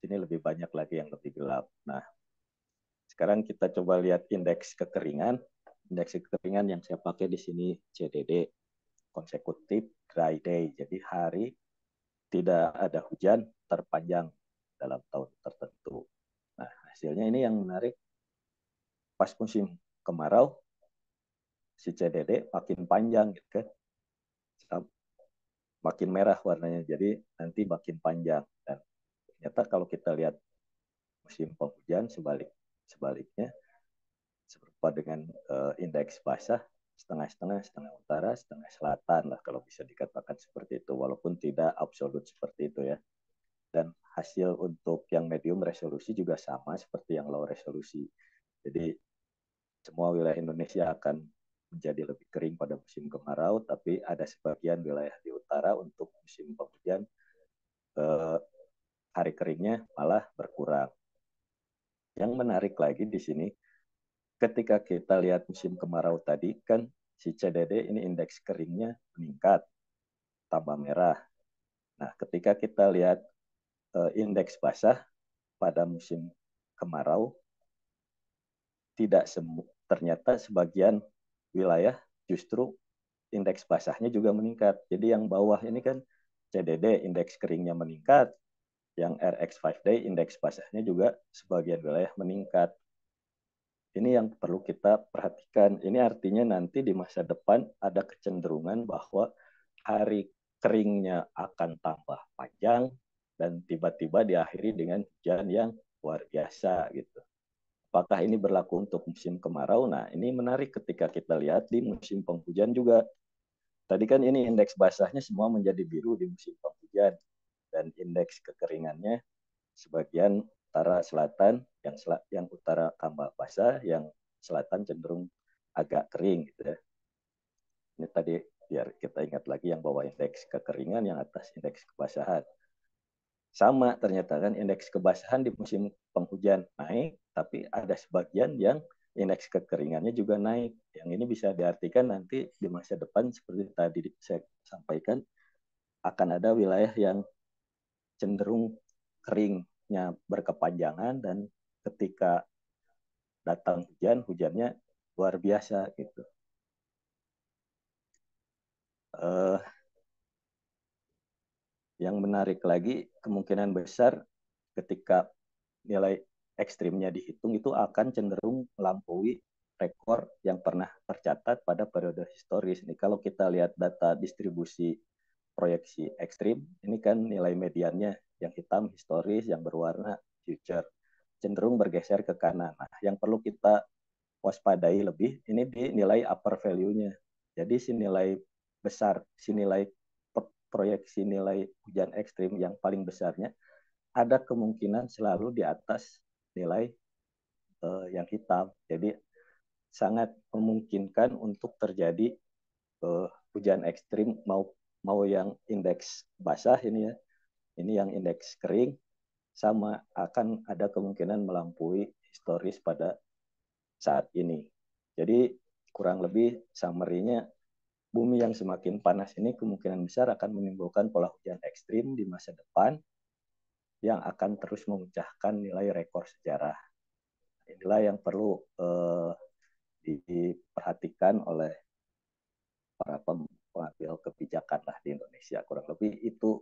ini lebih banyak lagi yang lebih gelap. Nah, sekarang kita coba lihat indeks kekeringan. Indeks kekeringan yang saya pakai di sini CDD, consecutive dry day. Jadi hari tidak ada hujan terpanjang dalam tahun tertentu. Nah, hasilnya ini yang menarik. Pas musim kemarau, si CDD makin panjang gitu kan. Makin merah warnanya, jadi nanti makin panjang. Dan ternyata kalau kita lihat musim penghujan sebaliknya serupa dengan indeks basah, setengah-setengah, setengah utara, setengah selatan lah kalau bisa dikatakan seperti itu, walaupun tidak absolut seperti itu ya. Dan hasil untuk yang medium resolusi juga sama seperti yang low resolusi. Jadi semua wilayah Indonesia akan menjadi lebih kering pada musim kemarau, tapi ada sebagian wilayah di utara untuk musim penghujan hari keringnya malah berkurang. Yang menarik lagi di sini, ketika kita lihat musim kemarau tadi kan si CDD ini indeks keringnya meningkat, tambah merah. Nah, ketika kita lihat indeks basah pada musim kemarau, tidak ternyata sebagian wilayah justru indeks basahnya juga meningkat. Jadi yang bawah ini kan CDD indeks keringnya meningkat, yang RX5D indeks basahnya juga sebagian wilayah meningkat. Ini yang perlu kita perhatikan. Ini artinya nanti di masa depan ada kecenderungan bahwa hari keringnya akan tambah panjang dan tiba-tiba diakhiri dengan hujan yang luar biasa gitu. Apakah ini berlaku untuk musim kemarau? Nah, ini menarik ketika kita lihat di musim penghujan juga. Tadi kan ini indeks basahnya semua menjadi biru di musim penghujan, dan indeks kekeringannya sebagian utara selatan, yang utara tambah basah, yang selatan cenderung agak kering gitu ya. Ini tadi biar kita ingat lagi yang bawah indeks kekeringan, yang atas indeks kebasahan. Sama ternyata kan indeks kebasahan di musim penghujan naik, tapi ada sebagian yang indeks kekeringannya juga naik. Yang ini bisa diartikan nanti di masa depan seperti tadi saya sampaikan, akan ada wilayah yang cenderung keringnya berkepanjangan dan ketika datang hujan, hujannya luar biasa gitu. Yang menarik lagi, kemungkinan besar ketika nilai ekstrimnya dihitung itu akan cenderung melampaui rekor yang pernah tercatat pada periode historis. Nih, kalau kita lihat data distribusi proyeksi ekstrim, ini kan nilai mediannya yang hitam historis, yang berwarna future, cenderung bergeser ke kanan. Nah, yang perlu kita waspadai lebih, ini di nilai upper value-nya. Jadi si nilai besar, si nilai proyeksi nilai hujan ekstrim yang paling besarnya ada kemungkinan selalu di atas nilai yang hitam. Jadi sangat memungkinkan untuk terjadi hujan ekstrim mau yang indeks basah ini ya, ini yang indeks kering, sama akan ada kemungkinan melampaui historis pada saat ini. Jadi kurang lebih summary-nya, bumi yang semakin panas ini kemungkinan besar akan menimbulkan pola hujan ekstrim di masa depan yang akan terus memecahkan nilai rekor sejarah. Inilah yang perlu diperhatikan oleh para pengambil kebijakan lah di Indonesia. Kurang lebih itu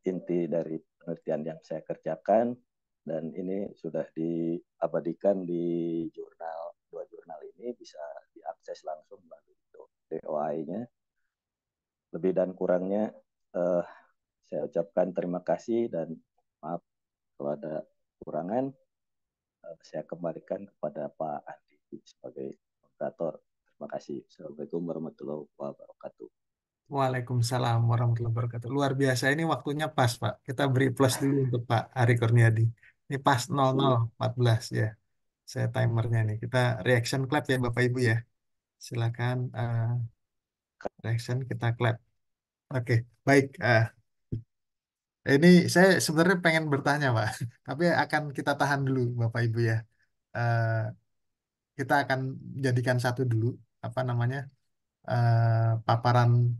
inti dari penelitian yang saya kerjakan, dan ini sudah diabadikan di jurnal, dua jurnal ini bisa diakses langsung melalui DOI-nya. Lebih dan kurangnya saya ucapkan terima kasih dan maaf kalau ada kekurangan. Saya kembalikan kepada Pak Andi sebagai moderator. Terima kasih. Assalamualaikum warahmatullahi wabarakatuh. Waalaikumsalam warahmatullahi wabarakatuh. Luar biasa, ini waktunya pas, Pak. Kita beri plus dulu untuk Pak Ari Kurniadi. Ini pas 00.14 ya. Saya timernya nih. Kita reaction clap ya Bapak Ibu ya. Silakan reaction, kita clap. Oke, baik. Ini saya sebenarnya pengen bertanya, Pak. Tapi akan kita tahan dulu Bapak Ibu ya. Eh, kita akan jadikan satu dulu, apa namanya, paparan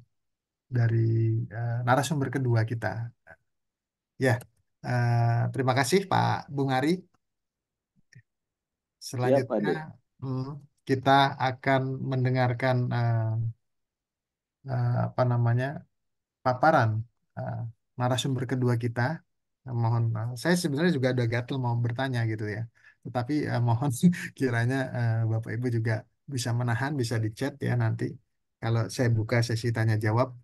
dari narasumber kedua kita. Ya, terima kasih Pak Bung Ari. Ya, Pak Selanjutnya Ade. hmm, kita akan mendengarkan apa namanya, paparan eh, narasumber kedua kita. Mohon, saya sebenarnya juga ada gatel mau bertanya gitu ya. Tetapi mohon kiranya Bapak Ibu juga bisa menahan, bisa di chat ya nanti kalau saya buka sesi tanya jawab.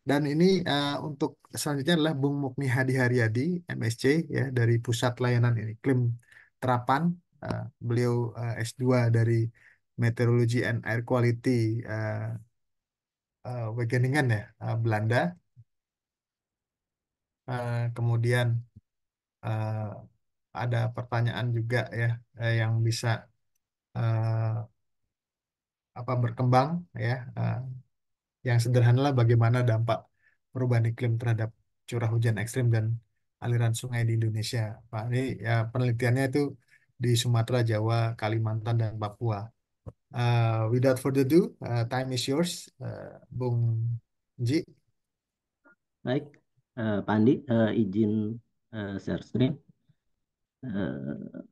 Dan ini untuk selanjutnya adalah Bung Mukni Hadi Haryadi, MSc ya, dari Pusat Layanan Iklim Terapan. Beliau S2 dari Meteorology and Air Quality Wageningen ya, Belanda. Kemudian eh, ada pertanyaan juga ya, yang bisa eh, apa berkembang ya. Yang sederhana lah bagaimana dampak perubahan iklim terhadap curah hujan ekstrim dan aliran sungai di Indonesia. Pak, ini ya penelitiannya itu di Sumatera, Jawa, Kalimantan, dan Papua. Without further ado, time is yours, Bung Ji. Baik, Pak Andi, izin share screen. Eh,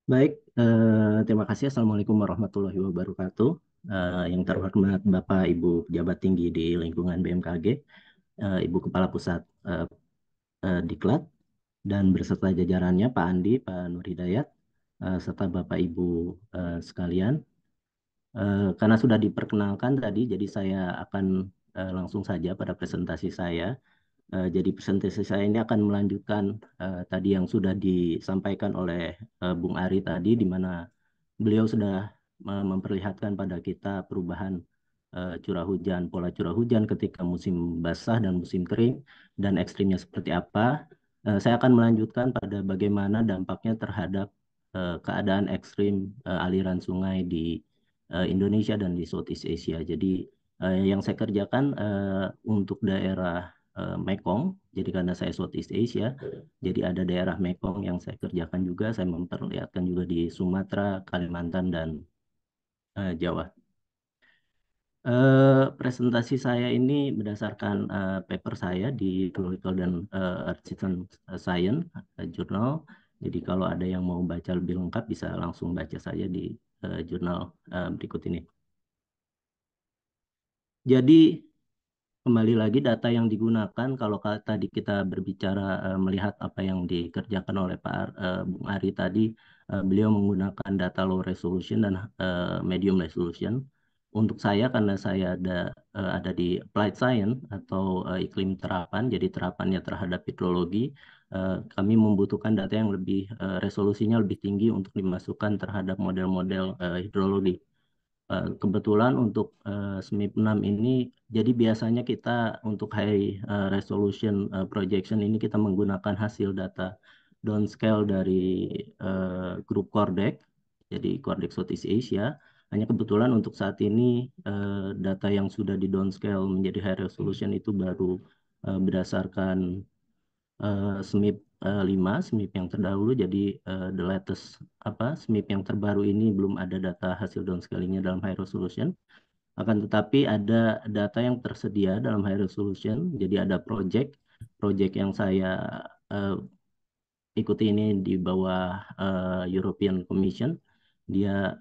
Baik, terima kasih. Assalamualaikum warahmatullahi wabarakatuh. Yang terhormat Bapak Ibu pejabat tinggi di lingkungan BMKG, Ibu Kepala Pusat Diklat, dan beserta jajarannya Pak Andi, Pak Nur Hidayat, serta Bapak Ibu sekalian. Karena sudah diperkenalkan tadi, jadi saya akan langsung saja pada presentasi saya. Jadi presentasi saya ini akan melanjutkan tadi yang sudah disampaikan oleh Bung Ari tadi, di mana beliau sudah memperlihatkan pada kita perubahan curah hujan, pola curah hujan ketika musim basah dan musim kering, dan ekstrimnya seperti apa. Saya akan melanjutkan pada bagaimana dampaknya terhadap keadaan ekstrim aliran sungai di Indonesia dan di Southeast Asia. Jadi yang saya kerjakan untuk daerah Mekong, jadi karena saya Southeast Asia, jadi ada daerah Mekong yang saya kerjakan juga, saya memperlihatkan juga di Sumatera, Kalimantan, dan Jawa. Presentasi saya ini berdasarkan paper saya di Ecological dan Earth System Science Journal. Jadi kalau ada yang mau baca lebih lengkap bisa langsung baca saja di jurnal berikut ini. Jadi kembali lagi data yang digunakan kalau tadi kita berbicara melihat apa yang dikerjakan oleh Bung Ari tadi, beliau menggunakan data low resolution dan medium resolution. Untuk saya karena saya ada di applied science atau iklim terapan, jadi terapannya terhadap hidrologi, kami membutuhkan data yang lebih resolusinya lebih tinggi untuk dimasukkan terhadap model-model hidrologi. Kebetulan untuk SMIP 6 ini, jadi biasanya kita untuk high resolution projection ini kita menggunakan hasil data downscale dari grup Cordec, jadi Cordec Southeast Asia. Hanya kebetulan untuk saat ini data yang sudah di downscale menjadi high resolution itu baru berdasarkan SMIP 5, SMIP yang terdahulu, jadi the latest SMIP yang terbaru ini belum ada data hasil downscaling-nya dalam high resolution. Akan tetapi ada data yang tersedia dalam high resolution, jadi ada project yang saya ikuti ini di bawah European Commission. Dia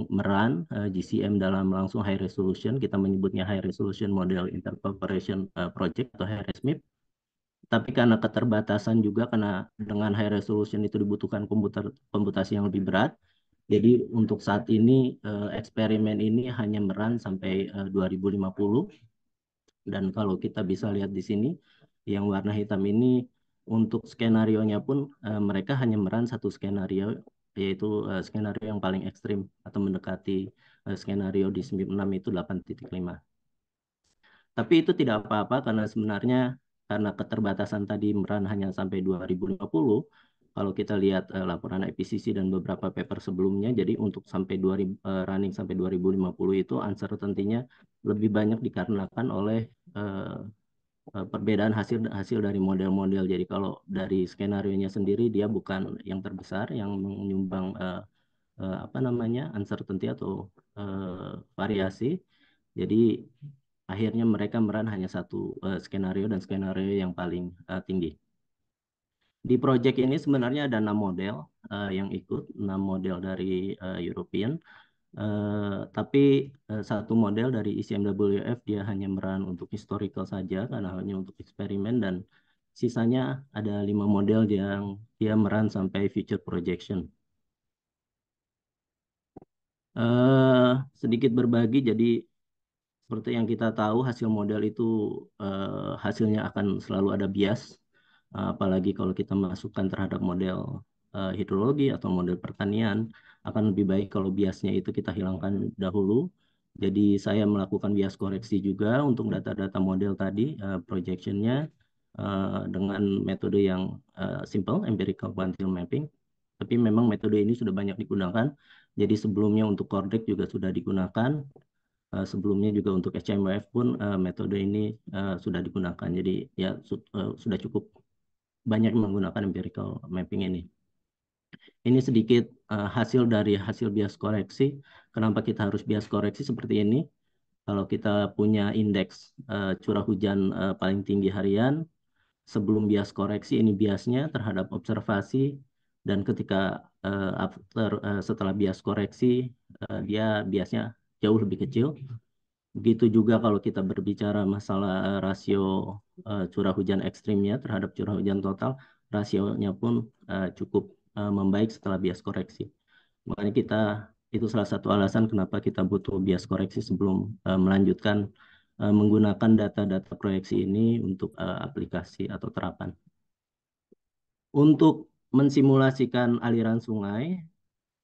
meran GCM dalam langsung high resolution, kita menyebutnya high resolution model intercooperation project atau HRSMIP. Tapi karena keterbatasan juga karena dengan high resolution itu dibutuhkan komputasi yang lebih berat. Jadi untuk saat ini eksperimen ini hanya meran sampai 2050. Dan kalau kita bisa lihat di sini yang warna hitam ini untuk skenario-nya pun mereka hanya meran satu skenario, yaitu skenario yang paling ekstrim atau mendekati skenario di SMIP 6 itu 8.5. Tapi itu tidak apa-apa karena sebenarnya karena keterbatasan tadi meran hanya sampai 2050, kalau kita lihat laporan IPCC dan beberapa paper sebelumnya, jadi untuk sampai running sampai 2050 itu uncertainty-nya lebih banyak dikarenakan oleh perbedaan hasil dari model-model. Jadi kalau dari skenario-nya sendiri dia bukan yang terbesar yang menyumbang uncertainty atau variasi. Jadi akhirnya mereka meran hanya satu skenario dan skenario yang paling tinggi. Di proyek ini sebenarnya ada 6 model yang ikut, 6 model dari European. Tapi satu model dari ECMWF dia hanya meran untuk historical saja karena hanya untuk eksperimen, dan sisanya ada 5 model yang dia meran sampai future projection. Sedikit berbagi, jadi seperti yang kita tahu hasil model itu hasilnya akan selalu ada bias, apalagi kalau kita masukkan terhadap model hidrologi atau model pertanian, akan lebih baik kalau biasnya itu kita hilangkan dahulu. Jadi saya melakukan bias koreksi juga untuk data-data model tadi, projectionnya dengan metode yang simple, empirical quantile mapping. Tapi memang metode ini sudah banyak digunakan. Jadi sebelumnya untuk Cordec juga sudah digunakan. Sebelumnya juga untuk SCMWF pun metode ini sudah digunakan. Jadi ya sudah cukup banyak menggunakan empirical mapping ini. Ini sedikit hasil dari hasil bias koreksi. Kenapa kita harus bias koreksi seperti ini? Kalau kita punya indeks curah hujan paling tinggi harian, sebelum bias koreksi ini biasnya terhadap observasi, dan ketika setelah bias koreksi dia biasnya jauh lebih kecil. Begitu juga kalau kita berbicara masalah rasio curah hujan ekstrimnya terhadap curah hujan total, rasionya pun cukup membaik setelah bias koreksi. Makanya itu salah satu alasan kenapa kita butuh bias koreksi sebelum melanjutkan menggunakan data-data proyeksi ini untuk aplikasi atau terapan. Untuk mensimulasikan aliran sungai,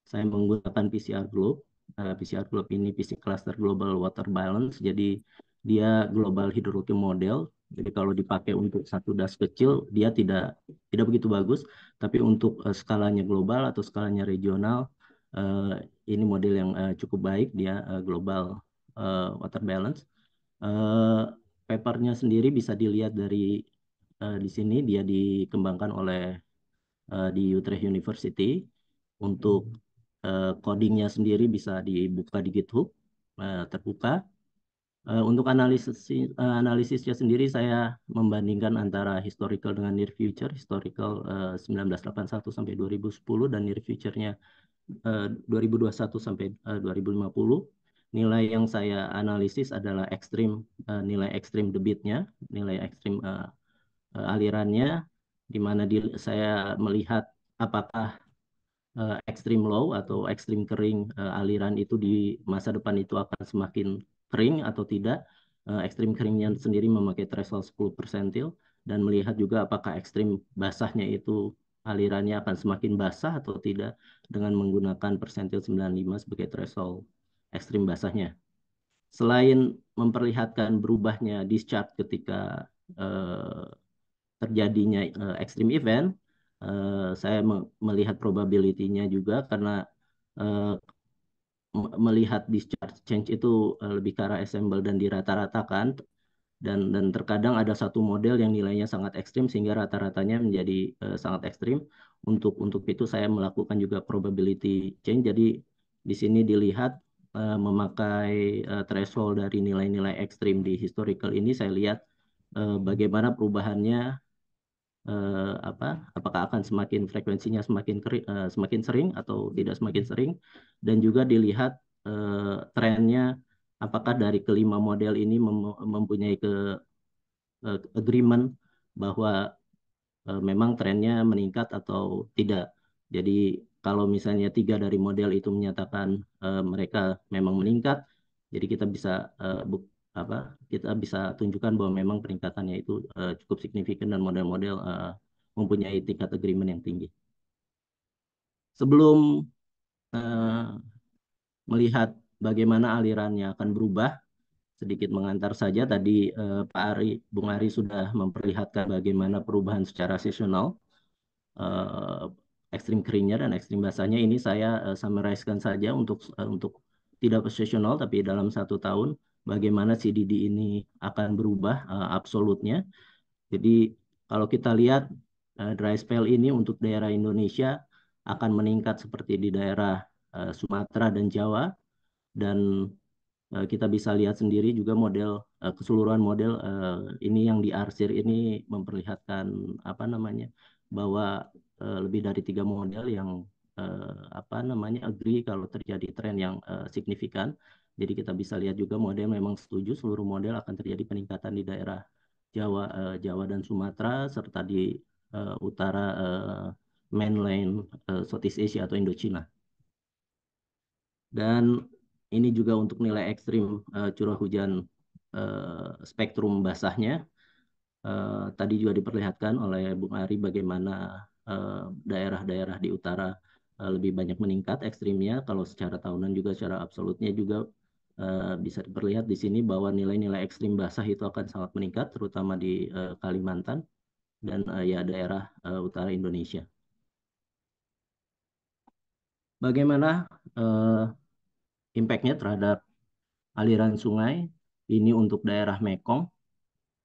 saya menggunakan PCR Globe. PCR Globe ini PC Cluster Global Water Balance, jadi dia global hidrologi model. Jadi kalau dipakai untuk satu das kecil, dia tidak begitu bagus. Tapi untuk skalanya global atau skalanya regional, Eh, ini model yang cukup baik, dia global water balance. Eh, Papernya sendiri bisa dilihat dari di sini, dia dikembangkan oleh di Utrecht University. Untuk codingnya sendiri bisa dibuka di GitHub, terbuka. Untuk analisisnya sendiri, saya membandingkan antara historical dengan near future. Historical 1981 sampai 2010 dan near future-nya 2021 sampai 2050. Nilai yang saya analisis adalah nilai ekstrim debitnya, nilai ekstrim alirannya, di mana saya melihat apakah ekstrim low atau ekstrim kering aliran itu di masa depan itu akan semakin kering atau tidak. Ekstrim keringnya sendiri memakai threshold 10 persentil, dan melihat juga apakah ekstrim basahnya itu alirannya akan semakin basah atau tidak dengan menggunakan persentil 95 sebagai threshold ekstrim basahnya. Selain memperlihatkan berubahnya discharge ketika eh, terjadinya ekstrim event, saya melihat probability-nya juga, karena eh, melihat discharge change itu lebih ke arah assemble dan dirata-ratakan, dan terkadang ada satu model yang nilainya sangat ekstrim sehingga rata-ratanya menjadi sangat ekstrim. Untuk itu saya melakukan juga probability change. Jadi di sini dilihat memakai threshold dari nilai-nilai ekstrim di historical ini, saya lihat bagaimana perubahannya, apakah akan semakin frekuensinya semakin sering atau tidak semakin sering, dan juga dilihat trennya, apakah dari kelima model ini mempunyai agreement bahwa memang trennya meningkat atau tidak. Jadi kalau misalnya 3 dari model itu menyatakan mereka memang meningkat, jadi kita bisa apa kita bisa tunjukkan bahwa memang peningkatannya itu cukup signifikan dan model-model mempunyai tingkat agreement yang tinggi. Sebelum eh, melihat bagaimana alirannya akan berubah, sedikit mengantar saja. Tadi Bung Ari sudah memperlihatkan bagaimana perubahan secara seasonal, eh, ekstrim keringnya dan ekstrim basahnya. Ini saya summarize-kan saja untuk tidak seasonal, tapi dalam 1 tahun bagaimana CDD ini akan berubah absolutnya. Jadi kalau kita lihat dry spell ini untuk daerah Indonesia akan meningkat seperti di daerah Sumatera dan Jawa, dan kita bisa lihat sendiri juga keseluruhan model ini yang diarsir ini memperlihatkan bahwa lebih dari 3 model yang agree kalau terjadi tren yang signifikan. Jadi kita bisa lihat juga model memang setuju seluruh model akan terjadi peningkatan di daerah Jawa dan Sumatera, serta di utara mainland Southeast Asia atau Indochina. Dan ini juga untuk nilai ekstrim curah hujan spektrum basahnya. Tadi juga diperlihatkan oleh Bung Ari bagaimana daerah-daerah di utara lebih banyak meningkat ekstrimnya. Kalau secara tahunan juga secara absolutnya juga bisa diperlihat di sini bahwa nilai-nilai ekstrim basah itu akan sangat meningkat, terutama di Kalimantan dan ya daerah utara Indonesia. Bagaimana impact-nya terhadap aliran sungai ini untuk daerah Mekong?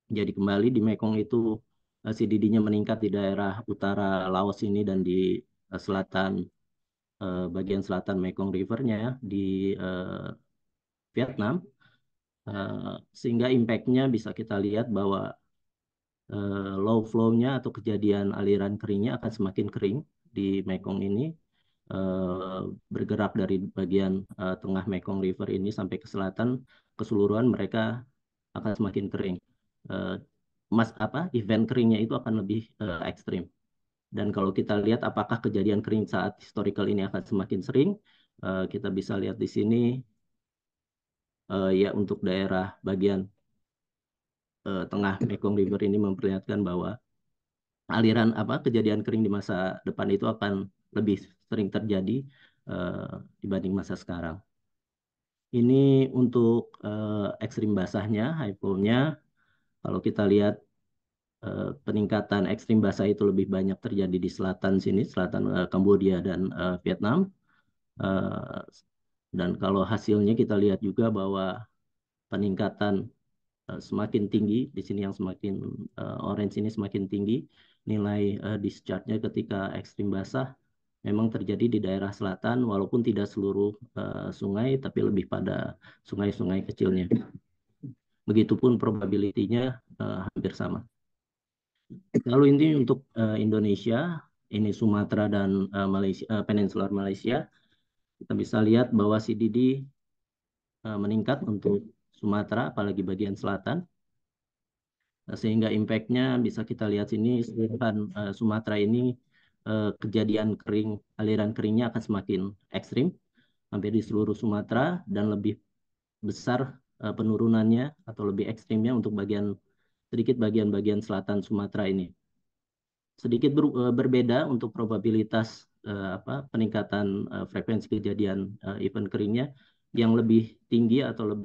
Jadi kembali di Mekong itu CDD-nya meningkat di daerah utara Laos ini dan di bagian selatan Mekong River-nya di Vietnam, sehingga impact-nya bisa kita lihat bahwa low flow-nya atau kejadian aliran keringnya akan semakin kering di Mekong ini, bergerak dari bagian tengah Mekong River ini sampai ke selatan, keseluruhan mereka akan semakin kering. Uh, Event keringnya itu akan lebih ekstrim. Dan kalau kita lihat apakah kejadian kering saat historical ini akan semakin sering, kita bisa lihat di sini ya untuk daerah bagian tengah Mekong River ini memperlihatkan bahwa kejadian kering di masa depan itu akan lebih sering terjadi dibanding masa sekarang. Ini untuk ekstrim basahnya, high flow-nya. Kalau kita lihat peningkatan ekstrim basah itu lebih banyak terjadi di selatan sini, selatan Kambodia dan Vietnam. Eh, dan kalau hasilnya kita lihat juga bahwa peningkatan semakin tinggi, di sini yang semakin orange ini semakin tinggi, nilai discharge-nya ketika ekstrim basah memang terjadi di daerah selatan, walaupun tidak seluruh sungai, tapi lebih pada sungai-sungai kecilnya. Begitupun probability-nya hampir sama. Lalu ini untuk Indonesia, ini Sumatera dan Malaysia, Peninsular Malaysia, kita bisa lihat bahwa CDD meningkat untuk Sumatera, apalagi bagian selatan. Sehingga impact-nya bisa kita lihat sini, seluruhan Sumatera ini kejadian kering, aliran keringnya akan semakin ekstrim, hampir di seluruh Sumatera, dan lebih besar penurunannya atau lebih ekstrimnya untuk sedikit bagian-bagian selatan Sumatera ini. Sedikit berbeda untuk probabilitas peningkatan frekuensi kejadian event keringnya, yang lebih tinggi atau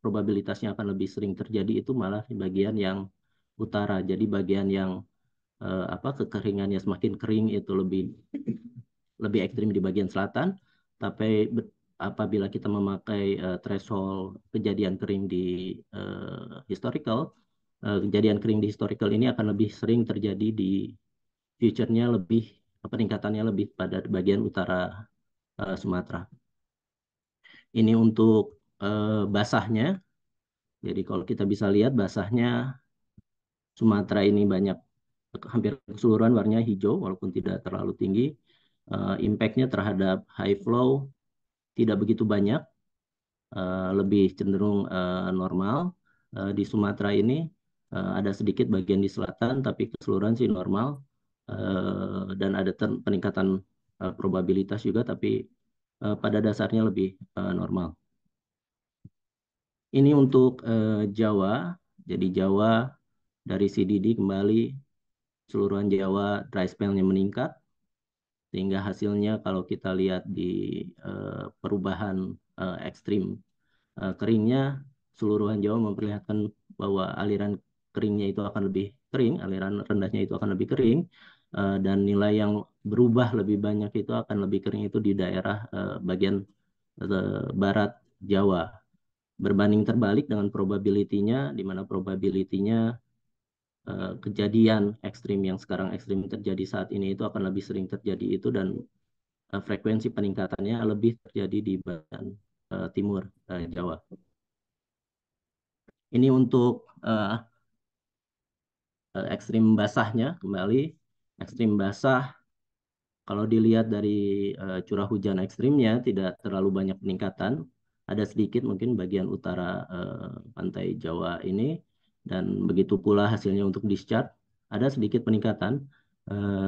probabilitasnya akan lebih sering terjadi itu malah di bagian yang utara. Jadi bagian yang kekeringannya semakin kering itu lebih ekstrim di bagian selatan, tapi apabila kita memakai threshold kejadian kering di historical, kejadian kering di historical ini akan lebih sering terjadi di future-nya, peningkatannya lebih pada bagian utara Sumatera. Ini untuk basahnya. Jadi kalau kita bisa lihat basahnya Sumatera ini hampir keseluruhan warnanya hijau walaupun tidak terlalu tinggi. Impact-nya terhadap high flow tidak begitu banyak, lebih cenderung normal. Di Sumatera ini ada sedikit bagian di selatan, tapi keseluruhan sih normal. Dan ada peningkatan probabilitas juga, tapi pada dasarnya lebih normal. Ini untuk Jawa. Jadi Jawa dari CDD kembali keseluruhan Jawa dry spell-nya meningkat, sehingga hasilnya kalau kita lihat di perubahan ekstrim keringnya, seluruhan Jawa memperlihatkan bahwa aliran keringnya itu akan lebih kering, aliran rendahnya itu akan lebih kering, dan nilai yang berubah lebih banyak itu akan lebih kering itu di daerah bagian barat Jawa. Berbanding terbalik dengan probability-nya, di mana probability-nya kejadian ekstrim yang sekarang ekstrim terjadi saat ini itu akan lebih sering terjadi itu, dan frekuensi peningkatannya lebih terjadi di bagian timur Jawa. Ini untuk ekstrim basahnya kembali. Ekstrim basah, kalau dilihat dari curah hujan ekstrimnya tidak terlalu banyak peningkatan. Ada sedikit mungkin bagian utara pantai Jawa ini, dan begitu pula hasilnya untuk discharge. Ada sedikit peningkatan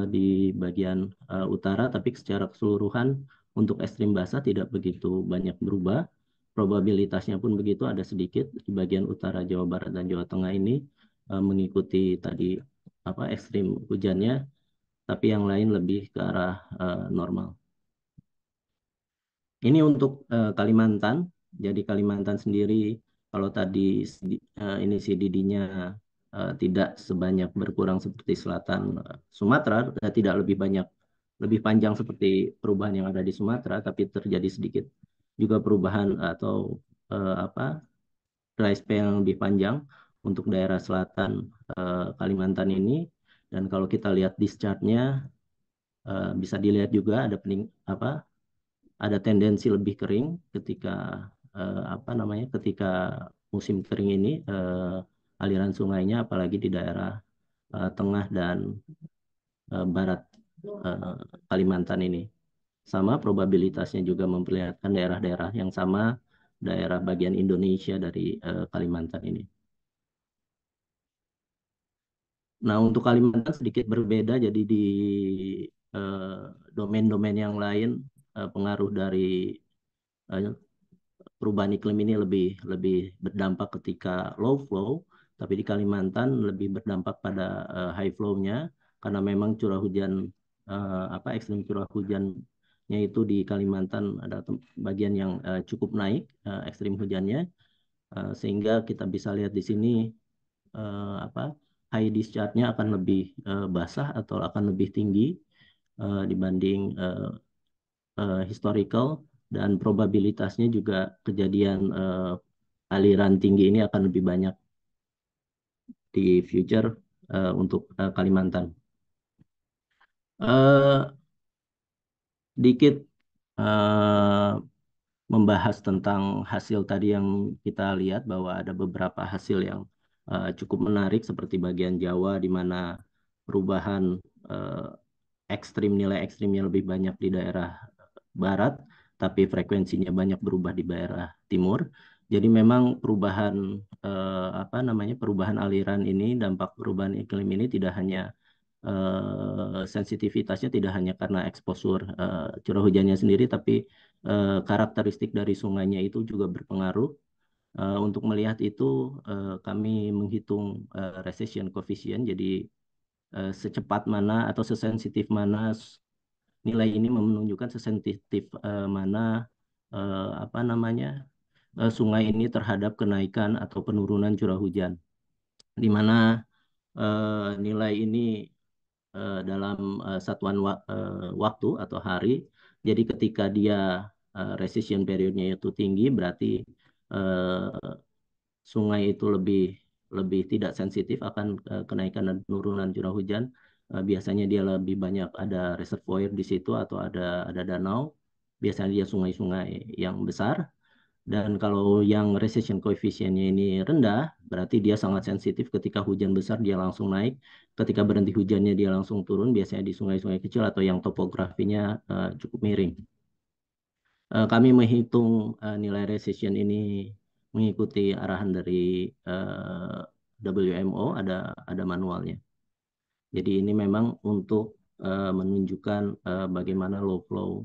di bagian utara, tapi secara keseluruhan untuk ekstrim basah tidak begitu banyak berubah. Probabilitasnya pun begitu, ada sedikit di bagian utara Jawa Barat dan Jawa Tengah ini mengikuti tadi ekstrim hujannya, tapi yang lain lebih ke arah normal. Ini untuk Kalimantan. Jadi Kalimantan sendiri, kalau tadi ini CDD-nya tidak sebanyak berkurang seperti selatan Sumatera, tidak lebih panjang seperti perubahan yang ada di Sumatera, tapi terjadi sedikit juga perubahan atau dry spell yang lebih panjang untuk daerah selatan Kalimantan ini. Dan kalau kita lihat discharge-nya, bisa dilihat juga ada tendensi lebih kering ketika ketika musim kering ini, aliran sungainya apalagi di daerah tengah dan barat Kalimantan ini. Sama probabilitasnya juga memperlihatkan daerah-daerah yang sama, daerah bagian Indonesia dari Kalimantan ini. Nah, untuk Kalimantan sedikit berbeda, jadi di domain-domain yang lain pengaruh dari perubahan iklim ini lebih berdampak ketika low flow, tapi di Kalimantan lebih berdampak pada high flow-nya, karena memang curah hujan ekstrim curah hujannya itu di Kalimantan ada bagian yang cukup naik ekstrim hujannya, sehingga kita bisa lihat di sini high discharge-nya akan lebih basah atau akan lebih tinggi dibanding historical dan probabilitasnya juga kejadian aliran tinggi ini akan lebih banyak di future untuk Kalimantan. Dikit membahas tentang hasil tadi yang kita lihat bahwa ada beberapa hasil yang cukup menarik seperti bagian Jawa di mana perubahan nilai ekstrimnya lebih banyak di daerah barat, tapi frekuensinya banyak berubah di daerah timur. Jadi memang perubahan perubahan aliran ini, dampak perubahan iklim ini tidak hanya sensitivitasnya tidak hanya karena eksposur curah hujannya sendiri, tapi karakteristik dari sungainya itu juga berpengaruh. Untuk melihat itu, kami menghitung recession coefficient, jadi secepat mana atau sesensitif mana nilai ini menunjukkan sesensitif mana sungai ini terhadap kenaikan atau penurunan curah hujan, di mana nilai ini dalam satuan waktu atau hari. Jadi ketika dia recession periodnya itu tinggi, berarti sungai itu lebih tidak sensitif akan kenaikan dan penurunan curah hujan. Biasanya dia lebih banyak ada reservoir di situ atau ada danau. Biasanya dia sungai-sungai yang besar. Dan kalau yang recession coefficient-nya ini rendah, berarti dia sangat sensitif. Ketika hujan besar dia langsung naik, ketika berhenti hujannya dia langsung turun, biasanya di sungai-sungai kecil atau yang topografinya cukup miring. Kami menghitung nilai recession ini mengikuti arahan dari WMO, ada manualnya. Jadi ini memang untuk menunjukkan bagaimana low flow,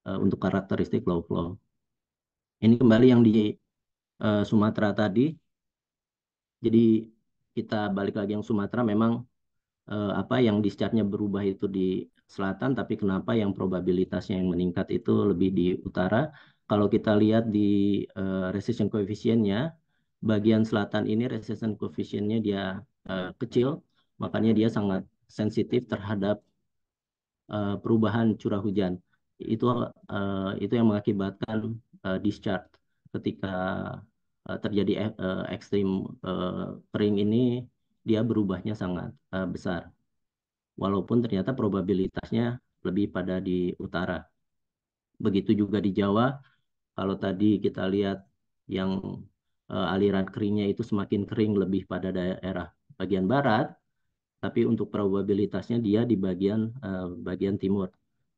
untuk karakteristik low flow. Ini kembali yang di Sumatera tadi. Jadi kita balik lagi yang Sumatera, memang apa yang discharge-nya berubah itu di selatan, tapi kenapa yang probabilitasnya yang meningkat itu lebih di utara. Kalau kita lihat di recession coefficient-nya, bagian selatan ini recession coefficient-nya dia kecil, makanya dia sangat sensitif terhadap perubahan curah hujan. Itu yang mengakibatkan discharge ketika terjadi ekstrim kering ini, dia berubahnya sangat besar. Walaupun ternyata probabilitasnya lebih pada di utara. Begitu juga di Jawa, kalau tadi kita lihat yang aliran keringnya itu semakin kering lebih pada daerah bagian barat, tapi untuk probabilitasnya dia di bagian timur.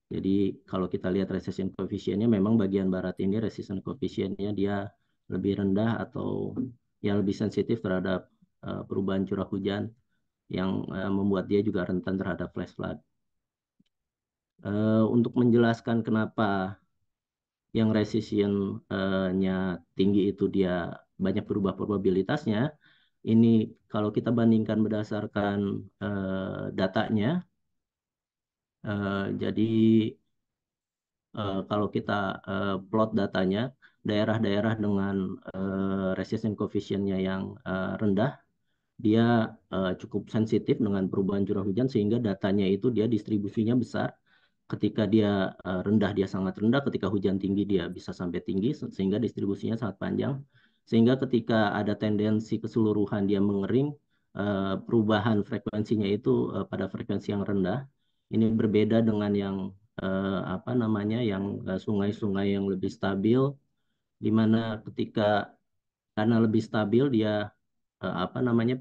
Jadi kalau kita lihat recession coefficient-nya, memang bagian barat ini recession coefficient-nya dia lebih rendah atau ya lebih sensitif terhadap perubahan curah hujan yang membuat dia juga rentan terhadap flash flood. Untuk menjelaskan kenapa yang recession-nya tinggi itu dia banyak berubah probabilitasnya, ini kalau kita bandingkan berdasarkan datanya, jadi kalau kita plot datanya, daerah-daerah dengan recession coefficient-nya yang rendah, dia cukup sensitif dengan perubahan curah hujan, sehingga datanya itu dia distribusinya besar. Ketika dia rendah, dia sangat rendah. Ketika hujan tinggi, dia bisa sampai tinggi, sehingga distribusinya sangat panjang. Sehingga ketika ada tendensi keseluruhan dia mengering, perubahan frekuensinya itu pada frekuensi yang rendah. Ini berbeda dengan yang yang sungai-sungai yang lebih stabil, di mana karena lebih stabil dia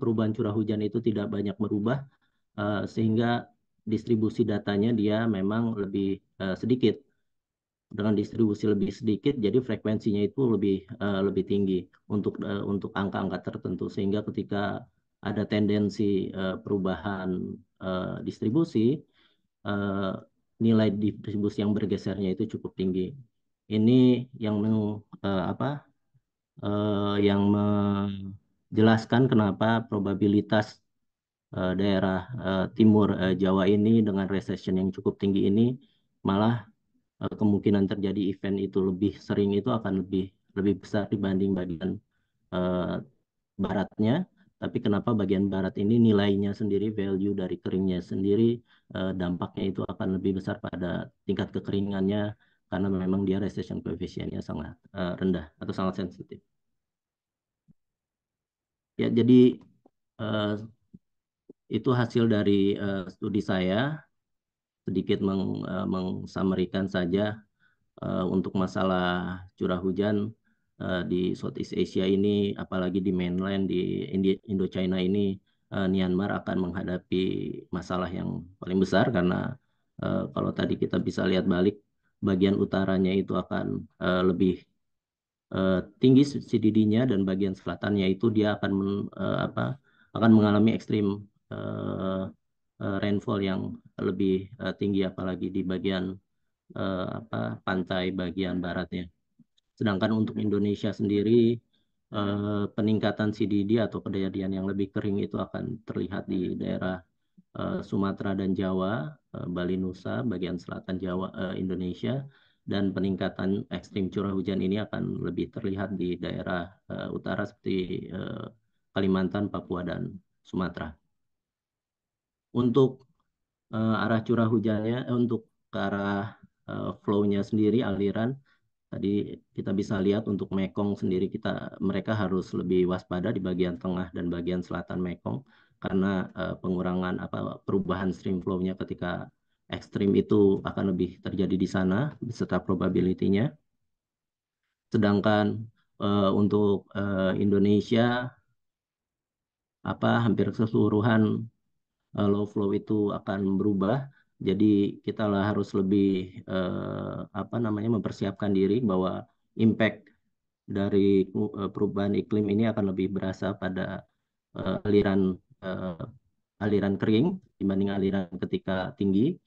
perubahan curah hujan itu tidak banyak berubah, sehingga distribusi datanya dia memang lebih sedikit. Dengan distribusi lebih sedikit, jadi frekuensinya itu lebih tinggi untuk angka-angka tertentu, sehingga ketika ada tendensi perubahan distribusi, nilai distribusi yang bergesernya itu cukup tinggi. Ini yang menjelaskan kenapa probabilitas daerah timur Jawa ini dengan recession yang cukup tinggi ini, malah kemungkinan terjadi event itu lebih sering, itu akan lebih besar dibanding bagian baratnya. Tapi kenapa bagian barat ini nilainya sendiri, value dari keringnya sendiri, dampaknya itu akan lebih besar pada tingkat kekeringannya karena memang dia recession coefficient-nya sangat rendah atau sangat sensitif. Ya, jadi eh, itu hasil dari studi saya, sedikit mengsamarikan saja untuk masalah curah hujan di Southeast Asia ini, apalagi di mainland di Indochina ini, Myanmar akan menghadapi masalah yang paling besar karena kalau tadi kita bisa lihat balik, bagian utaranya itu akan lebih tinggi CDD-nya dan bagian selatannya itu dia akan akan mengalami ekstrim rainfall yang lebih tinggi apalagi di bagian pantai bagian baratnya. Sedangkan untuk Indonesia sendiri peningkatan CDD atau kejadian yang lebih kering itu akan terlihat di daerah Sumatera dan Jawa, Bali Nusa, bagian selatan Jawa, Indonesia, dan peningkatan ekstrim curah hujan ini akan lebih terlihat di daerah utara seperti Kalimantan, Papua, dan Sumatera. Untuk arah curah hujannya, untuk ke arah flow-nya sendiri, aliran, tadi kita bisa lihat untuk Mekong sendiri mereka harus lebih waspada di bagian tengah dan bagian selatan Mekong karena pengurangan perubahan stream flow-nya ketika ekstrim itu akan lebih terjadi di sana beserta probability-nya. Sedangkan untuk Indonesia hampir keseluruhan low flow itu akan berubah. Jadi kita harus lebih mempersiapkan diri bahwa impact dari perubahan iklim ini akan lebih berasa pada aliran aliran kering dibanding aliran ketika tinggi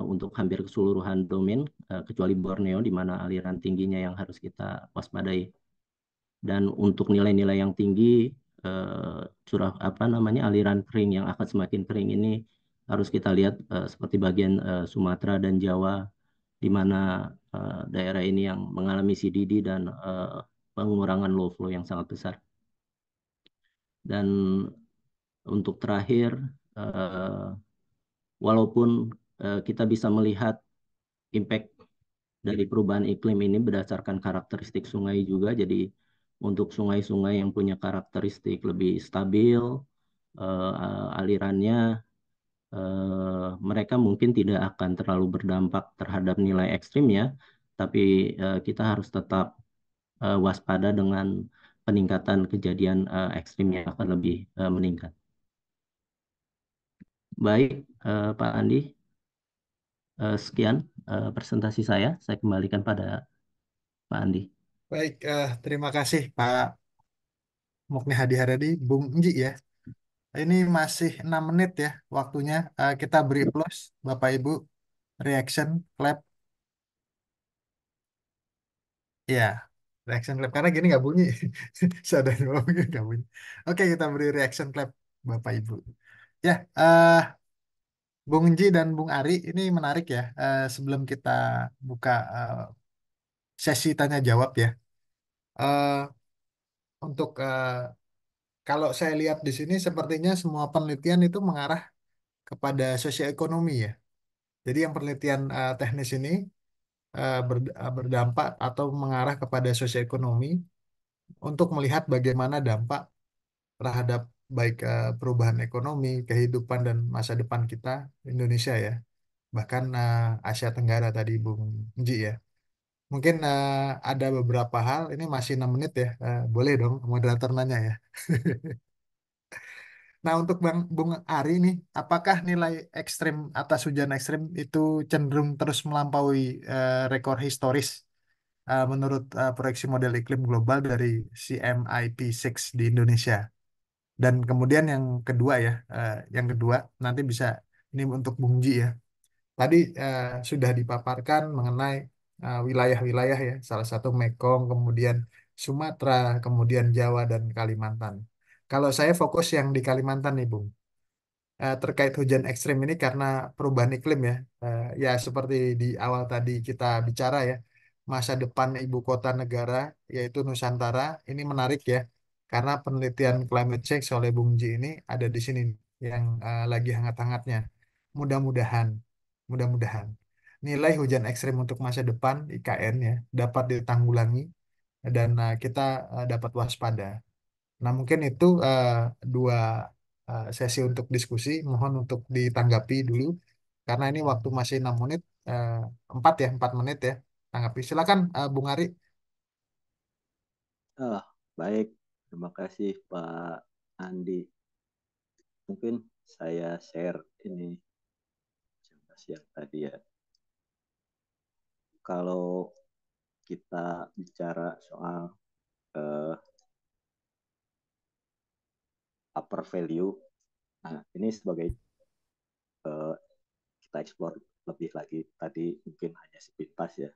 untuk hampir keseluruhan domain kecuali Borneo di mana aliran tingginya yang harus kita waspadai. Dan untuk nilai-nilai yang tinggi aliran kering yang akan semakin kering ini harus kita lihat seperti bagian Sumatera dan Jawa di mana daerah ini yang mengalami CDD dan pengurangan low flow yang sangat besar. Dan untuk terakhir, walaupun kita bisa melihat impact dari perubahan iklim ini berdasarkan karakteristik sungai juga, jadi untuk sungai-sungai yang punya karakteristik lebih stabil, alirannya, mereka mungkin tidak akan terlalu berdampak terhadap nilai ekstrimnya, tapi kita harus tetap waspada dengan peningkatan kejadian ekstrim yang akan lebih meningkat. Baik, Pak Andi, sekian presentasi saya. Saya kembalikan pada Pak Andi. Baik, terima kasih Pak Mukni Hadi Haradi, Bung Nji ya. Ini masih 6 menit ya waktunya. Kita beri plus, Bapak Ibu, reaction, clap. Ya, reaction clap. Karena gini nggak bunyi. Sadar bahwa nggak bunyi. Oke, kita beri reaction clap, Bapak Ibu. Ya, Bung Nji dan Bung Ari, ini menarik ya. Sebelum kita buka sesi tanya jawab ya. Eh, untuk kalau saya lihat di sini sepertinya semua penelitian itu mengarah kepada sosioekonomi ya. Jadi yang penelitian teknis ini berdampak atau mengarah kepada sosioekonomi untuk melihat bagaimana dampak terhadap baik perubahan ekonomi, kehidupan dan masa depan kita Indonesia ya. Bahkan Asia Tenggara tadi Bung Ji ya. Mungkin ada beberapa hal, ini masih 6 menit ya. Boleh dong moderator nanya ya. Nah, untuk Bung Ari nih, apakah nilai ekstrim atas hujan ekstrim itu cenderung terus melampaui rekor historis menurut proyeksi model iklim global dari CMIP6 di Indonesia? Dan kemudian yang kedua nanti bisa ini untuk Bung Ji ya. Tadi sudah dipaparkan mengenai wilayah-wilayah ya, salah satu Mekong, kemudian Sumatera, kemudian Jawa dan Kalimantan. Kalau saya fokus yang di Kalimantan nih, Bung. Terkait hujan ekstrim ini karena perubahan iklim ya. Ya seperti di awal tadi kita bicara ya, masa depan ibu kota negara yaitu Nusantara ini menarik ya. Karena penelitian climate change oleh Bung Ji ini ada di sini yang lagi hangat-hangatnya. Mudah-mudahan, mudah-mudahan. nilai hujan ekstrim untuk masa depan IKN ya dapat ditanggulangi dan kita dapat waspada. Nah, mungkin itu dua sesi untuk diskusi. Mohon untuk ditanggapi dulu karena ini waktu masih 6 menit, eh, 4 menit ya. Tanggapi. Silakan Bung Ari. Ah, baik, terima kasih Pak Andi. Mungkin saya share ini yang tadi ya. Kalau kita bicara soal uh, upper value, nah ini sebagai kita explore lebih lagi. Tadi mungkin hanya sepintas ya.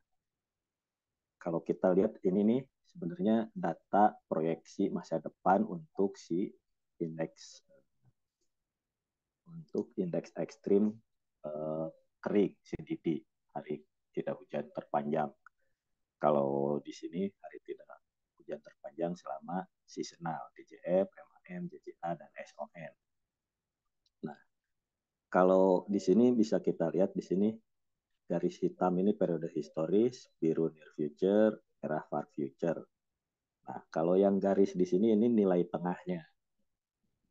Kalau kita lihat ini nih sebenarnya data proyeksi masa depan untuk si indeks ekstrim kering CDD, hari tidak hujan terpanjang. Kalau di sini hari tidak hujan terpanjang selama seasonal DJF, MAM, JJA dan SON. Nah, kalau di sini bisa kita lihat di sini garis hitam ini periode historis, biru near future, merah far future. Nah, kalau yang garis di sini ini nilai tengahnya.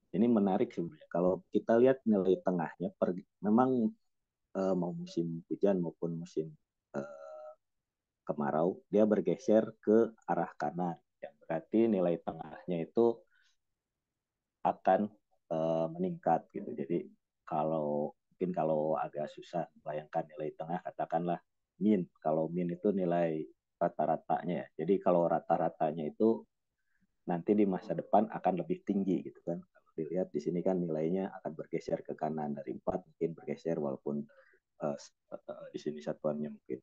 Ini menarik sebenarnya. Kalau kita lihat nilai tengahnya, memang mau musim hujan maupun musim kemarau, dia bergeser ke arah kanan. Yang berarti nilai tengahnya itu akan meningkat gitu. Jadi mungkin kalau agak susah bayangkan nilai tengah, katakanlah min. Kalau min itu nilai rata-ratanya ya. Jadi kalau rata-ratanya itu nanti di masa depan akan lebih tinggi gitu kan. Kalau dilihat di sini kan nilainya akan bergeser ke kanan dari 4 mungkin bergeser walaupun di sini satuannya mungkin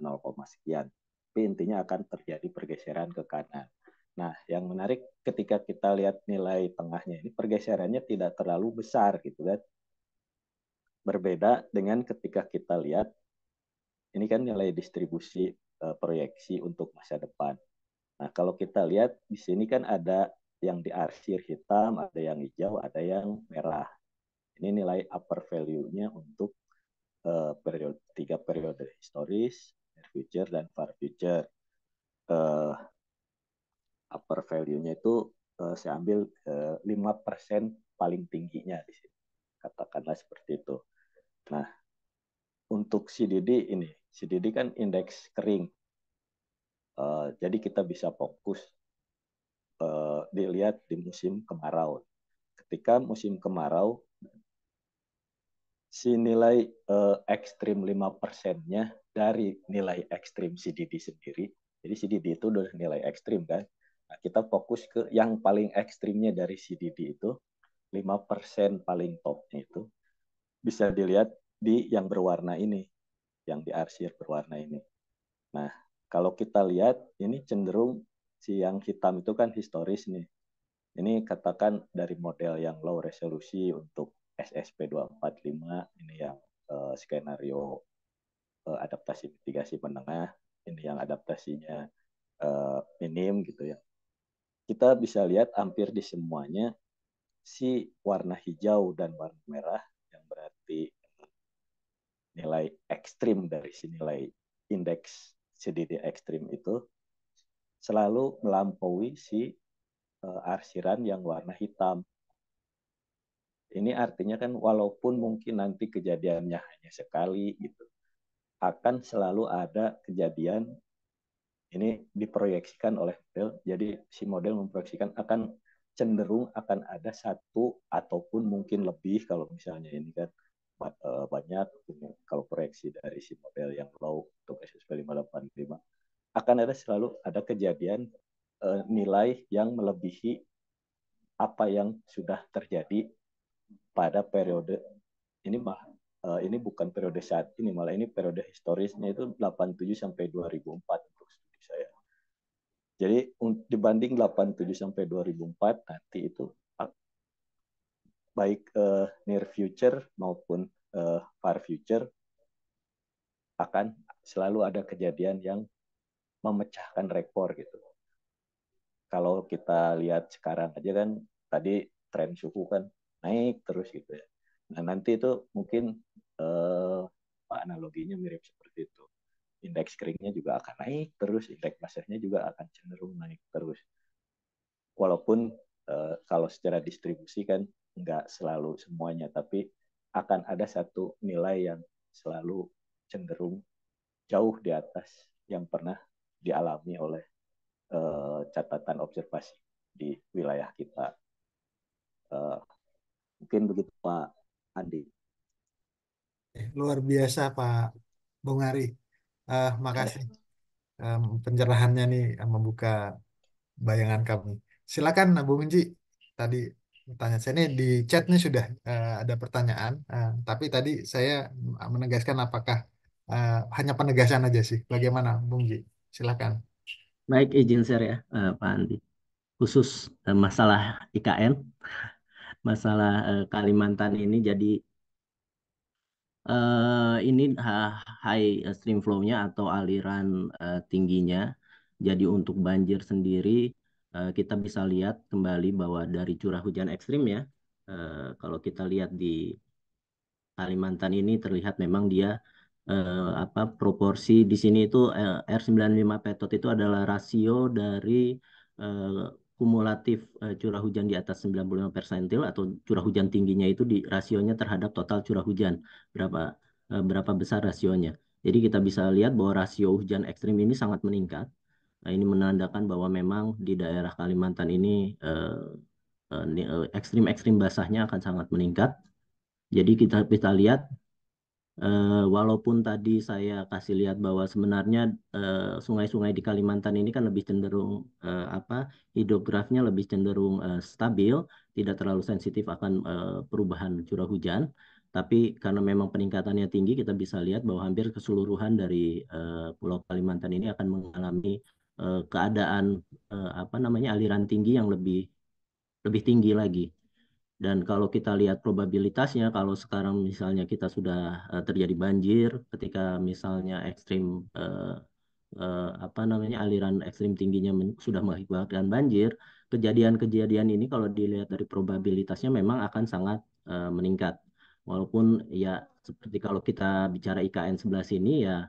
0, sekian. Tapi intinya akan terjadi pergeseran ke kanan. Nah, yang menarik ketika kita lihat nilai tengahnya ini pergeserannya tidak terlalu besar gitu kan. Berbeda dengan ketika kita lihat ini kan nilai distribusi proyeksi untuk masa depan. Nah, kalau kita lihat di sini kan ada yang diarsir hitam, ada yang hijau, ada yang merah. Ini nilai upper value-nya untuk tiga periode historis, near future, dan far future. Upper value-nya itu saya ambil 5% paling tingginya di sini. Katakanlah seperti itu. Nah, untuk CDD kan indeks kering. Jadi kita bisa fokus dilihat di musim kemarau. Ketika musim kemarau, si nilai ekstrim 5%-nya dari nilai ekstrim CDD sendiri. Jadi CDD itu udah nilai ekstrim kan. Nah, kita fokus ke yang paling ekstrimnya dari CDD itu, 5% paling topnya itu. Bisa dilihat di yang berwarna ini, yang diarsir berwarna ini. Nah, kalau kita lihat, ini cenderung si yang hitam itu kan historis nih. Ini katakan dari model yang low resolusi untuk SSP 245, ini yang skenario adaptasi mitigasi menengah, ini yang adaptasinya minim gitu ya. Kita bisa lihat hampir di semuanya si warna hijau dan warna merah yang berarti nilai ekstrim dari si nilai indeks CDD ekstrim itu selalu melampaui si arsiran yang warna hitam. Ini artinya kan walaupun mungkin nanti kejadiannya hanya sekali gitu, akan selalu ada kejadian ini diproyeksikan oleh model. Jadi si model memproyeksikan akan cenderung akan ada satu ataupun mungkin lebih kalau misalnya ini kan banyak kalau proyeksi dari si model yang low untuk SSP 585 akan selalu ada kejadian nilai yang melebihi apa yang sudah terjadi pada periode ini ini bukan periode saat ini, malah ini periode historisnya itu 87 sampai 2004 untuk studi saya. Jadi dibanding 87 sampai 2004 nanti itu baik near future maupun far future akan selalu ada kejadian yang memecahkan rekor gitu. Kalau kita lihat sekarang aja kan tadi tren suhu kan naik terus gitu ya. Nah nanti itu mungkin analoginya mirip seperti itu. Indeks keringnya juga akan naik terus, indeks basahnya juga akan cenderung naik terus. Walaupun kalau secara distribusi kan nggak selalu semuanya, tapi akan ada satu nilai yang selalu cenderung jauh di atas yang pernah dialami oleh catatan observasi di wilayah kita. Mungkin begitu Pak Andi. Luar biasa Pak Bung Ari. Makasih pencerahannya nih membuka bayangan kami. Silakan Bung Enji. Tadi tanya saya nih di chat nih sudah ada pertanyaan, tapi tadi saya menegaskan apakah hanya penegasan aja sih. Bagaimana Bung Enji? Silakan. Baik, izin share ya, Pak Andi. Khusus masalah IKN, masalah Kalimantan ini, jadi ini high stream flow-nya atau aliran tingginya. Jadi untuk banjir sendiri, kita bisa lihat kembali bahwa dari curah hujan ekstrim ya, kalau kita lihat di Kalimantan ini terlihat memang dia apa proporsi di sini itu R95 Petot itu adalah rasio dari eh, kumulatif curah hujan di atas 95 persentil atau curah hujan tingginya itu di rasionya terhadap total curah hujan berapa berapa besar rasionya. Jadi kita bisa lihat bahwa rasio hujan ekstrim ini sangat meningkat. Nah, ini menandakan bahwa memang di daerah Kalimantan ini ekstrim-ekstrim basahnya akan sangat meningkat. Jadi kita bisa lihat walaupun tadi saya kasih lihat bahwa sebenarnya sungai-sungai di Kalimantan ini kan lebih cenderung apa hidrografnya lebih cenderung stabil, tidak terlalu sensitif akan perubahan curah hujan. Tapi karena memang peningkatannya tinggi, kita bisa lihat bahwa hampir keseluruhan dari Pulau Kalimantan ini akan mengalami keadaan apa namanya aliran tinggi yang lebih lebih tinggi lagi. Dan kalau kita lihat probabilitasnya, kalau sekarang misalnya kita sudah terjadi banjir, ketika misalnya ekstrim apa namanya aliran ekstrim tingginya sudah mengakibatkan banjir, kejadian-kejadian ini kalau dilihat dari probabilitasnya memang akan sangat meningkat. Walaupun ya seperti kalau kita bicara IKN 11 ini ya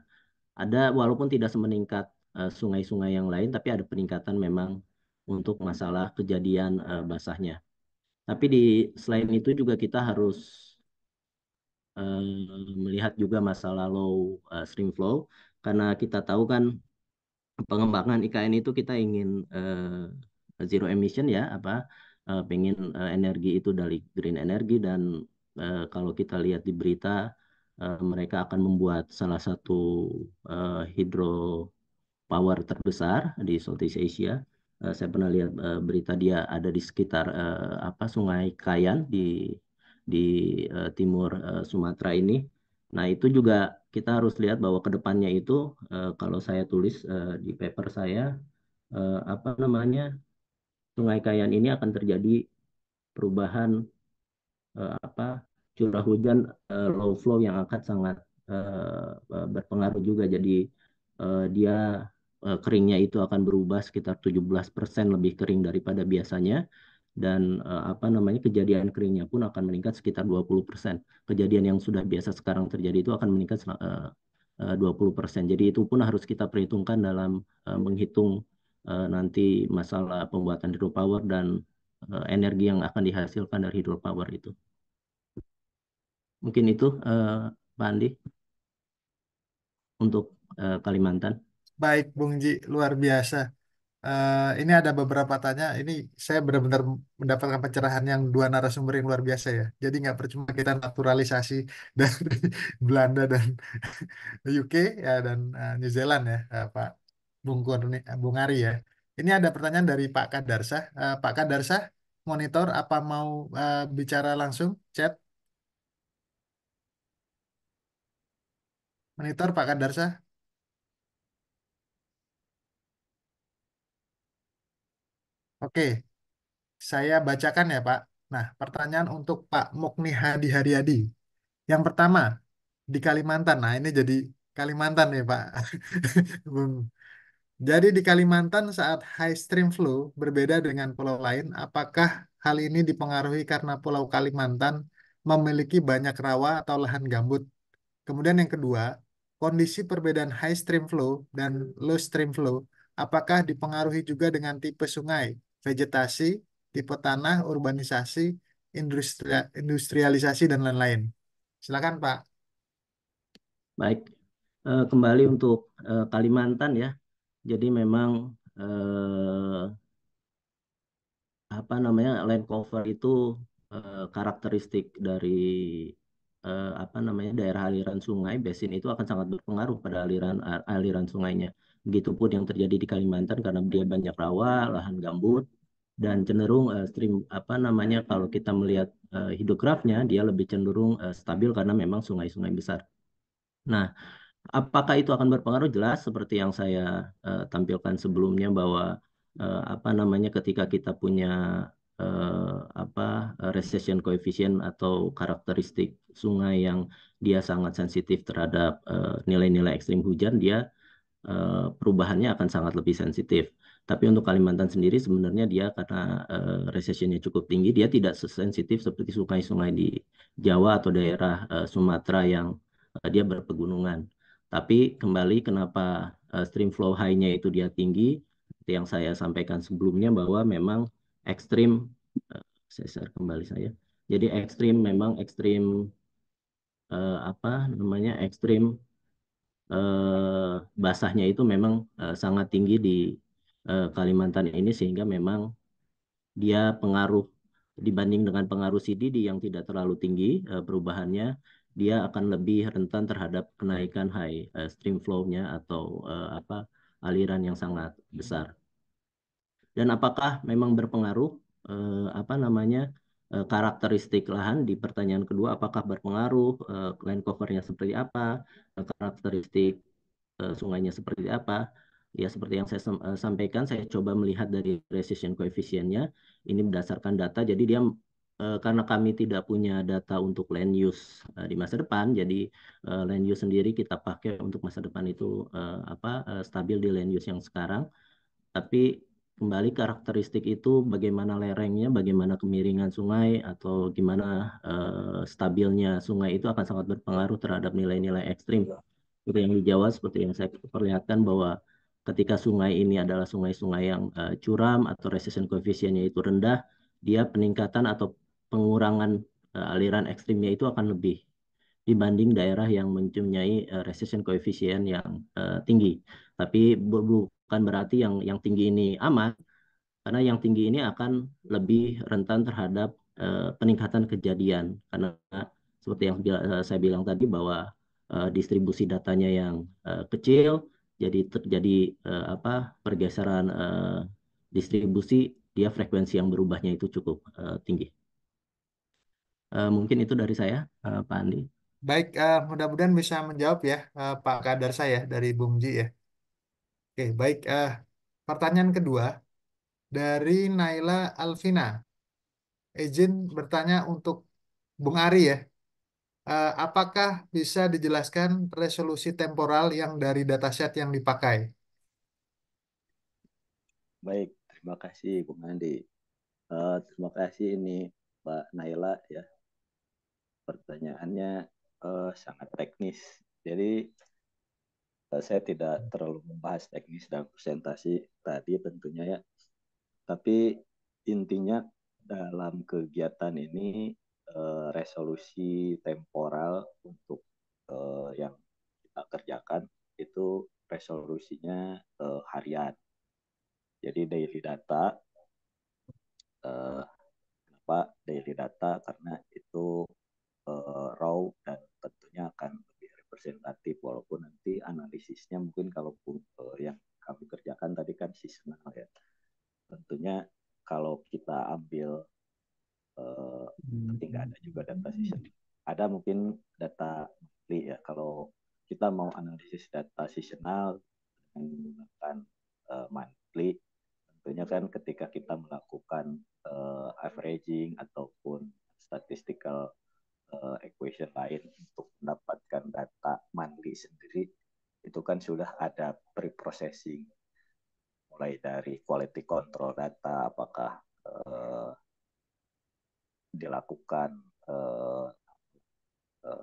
ada walaupun tidak semeningkat sungai-sungai yang lain, tapi ada peningkatan memang untuk masalah kejadian basahnya. Tapi selain itu juga kita harus melihat juga masalah low stream flow karena kita tahu kan pengembangan IKN itu kita ingin zero emission ya apa pengen energi itu dari green energy dan kalau kita lihat di berita mereka akan membuat salah satu hidro power terbesar di Southeast Asia. Saya pernah lihat berita dia ada di sekitar apa Sungai Kayan di timur Sumatera ini. Nah, itu juga kita harus lihat bahwa ke depannya itu kalau saya tulis di paper saya apa namanya Sungai Kayan ini akan terjadi perubahan apa curah hujan low flow yang akan sangat berpengaruh juga. Jadi dia keringnya itu akan berubah sekitar 17% lebih kering daripada biasanya dan apa namanya kejadian keringnya pun akan meningkat sekitar 20%. Kejadian yang sudah biasa sekarang terjadi itu akan meningkat 20%. Jadi itu pun harus kita perhitungkan dalam menghitung nanti masalah pembuatan hydropower dan energi yang akan dihasilkan dari hydropower itu. Mungkin itu Pak Andi untuk Kalimantan. Baik Bung Ji, luar biasa. Ini ada beberapa tanya. Ini saya benar-benar mendapatkan pencerahan yang dua narasumber yang luar biasa ya. Jadi nggak percuma kita naturalisasi dari Belanda dan UK ya dan New Zealand ya, Pak Bung Ari ya. Ini ada pertanyaan dari Pak Kadarsa. Pak Kadarsa, monitor apa mau bicara langsung chat? Monitor Pak Kadarsa. Oke, saya bacakan ya Pak. Nah, pertanyaan untuk Pak Mukni Hadi Haryadi. Yang pertama, di Kalimantan. Nah, ini jadi Kalimantan nih, Pak. Bung. Jadi di Kalimantan saat high stream flow berbeda dengan pulau lain, apakah hal ini dipengaruhi karena Pulau Kalimantan memiliki banyak rawa atau lahan gambut? Kemudian yang kedua, kondisi perbedaan high stream flow dan low stream flow, apakah dipengaruhi juga dengan tipe sungai, vegetasi, tipe tanah, urbanisasi, industrialisasi, dan lain-lain. Silakan, Pak. Baik, kembali untuk Kalimantan ya. Jadi memang apa namanya land cover itu karakteristik dari apa namanya daerah aliran sungai basin itu akan sangat berpengaruh pada aliran sungainya. Begitupun yang terjadi di Kalimantan karena dia banyak rawa, lahan gambut dan cenderung stream apa namanya kalau kita melihat hidrografnya dia lebih cenderung stabil karena memang sungai-sungai besar. Nah, apakah itu akan berpengaruh? Jelas seperti yang saya tampilkan sebelumnya bahwa apa namanya ketika kita punya apa recession coefficient atau karakteristik sungai yang dia sangat sensitif terhadap nilai-nilai ekstrim hujan, dia perubahannya akan sangat lebih sensitif. Tapi untuk Kalimantan sendiri sebenarnya dia karena recessionnya cukup tinggi, dia tidak sesensitif seperti sungai-sungai di Jawa atau daerah Sumatera yang dia berpegunungan. Tapi kembali kenapa stream flow high-nya itu dia tinggi, seperti yang saya sampaikan sebelumnya bahwa memang ekstrim, saya share kembali saya. Jadi ekstrim memang ekstrim apa namanya ekstrim basahnya itu memang sangat tinggi di Kalimantan ini sehingga memang dia pengaruh dibanding dengan pengaruh CDD yang tidak terlalu tinggi perubahannya dia akan lebih rentan terhadap kenaikan high stream flow-nya atau apa aliran yang sangat besar. Dan apakah memang berpengaruh apa namanya karakteristik lahan di pertanyaan kedua apakah berpengaruh land cover-nya seperti apa karakteristik sungainya seperti apa. Ya seperti yang saya sampaikan, saya coba melihat dari recession coefficient-nya. Ini berdasarkan data, jadi dia karena kami tidak punya data untuk land use di masa depan, jadi land use sendiri kita pakai untuk masa depan itu stabil di land use yang sekarang. Tapi kembali karakteristik itu bagaimana lerengnya, bagaimana kemiringan sungai, atau gimana stabilnya sungai itu akan sangat berpengaruh terhadap nilai-nilai ekstrim. Seperti yang di Jawa, seperti yang saya perlihatkan bahwa ketika sungai ini adalah sungai-sungai yang curam atau recession coefficient-nya itu rendah, dia peningkatan atau pengurangan aliran ekstrimnya itu akan lebih dibanding daerah yang mempunyai recession coefficient yang tinggi. Tapi bukan berarti yang tinggi ini aman, karena yang tinggi ini akan lebih rentan terhadap peningkatan kejadian. Karena seperti yang saya bilang tadi bahwa distribusi datanya yang kecil, jadi terjadi pergeseran distribusi, dia frekuensi yang berubahnya itu cukup tinggi. Mungkin itu dari saya, Pak Andi. Baik, mudah-mudahan bisa menjawab ya Pak Kadar saya dari Bumji ya. Oke, baik. Pertanyaan kedua dari Naila Alvina. Izin bertanya untuk Bung Ari ya. Apakah bisa dijelaskan resolusi temporal yang dari dataset yang dipakai? Baik, terima kasih Bung Andi. Terima kasih ini Mbak Naila ya. Pertanyaannya sangat teknis. Jadi saya tidak terlalu membahas teknis dan presentasi tadi tentunya ya. Tapi intinya dalam kegiatan ini resolusi temporal untuk yang kita kerjakan itu resolusinya harian. Jadi daily data. Kenapa daily data? Karena itu raw dan tentunya akan lebih representatif walaupun nanti analisisnya mungkin kalaupun yang kami kerjakan tadi kan seasonal ya. Tentunya kalau kita ambil tapi nggak ada juga data seasonal. Ada mungkin data monthly ya. Kalau kita mau analisis data seasonal dengan menggunakan monthly, tentunya kan ketika kita melakukan averaging ataupun statistical equation lain untuk mendapatkan data monthly sendiri, itu kan sudah ada pre-processing mulai dari quality control data, apakah dilakukan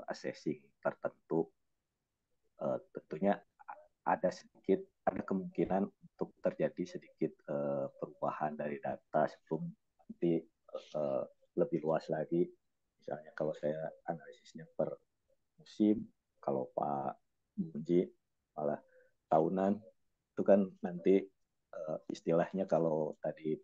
assessing tertentu, tentunya ada kemungkinan untuk terjadi sedikit perubahan dari data sebelum nanti lebih luas lagi. Misalnya kalau saya analisisnya per musim, kalau Pak Bunji malah tahunan, itu kan nanti istilahnya kalau tadi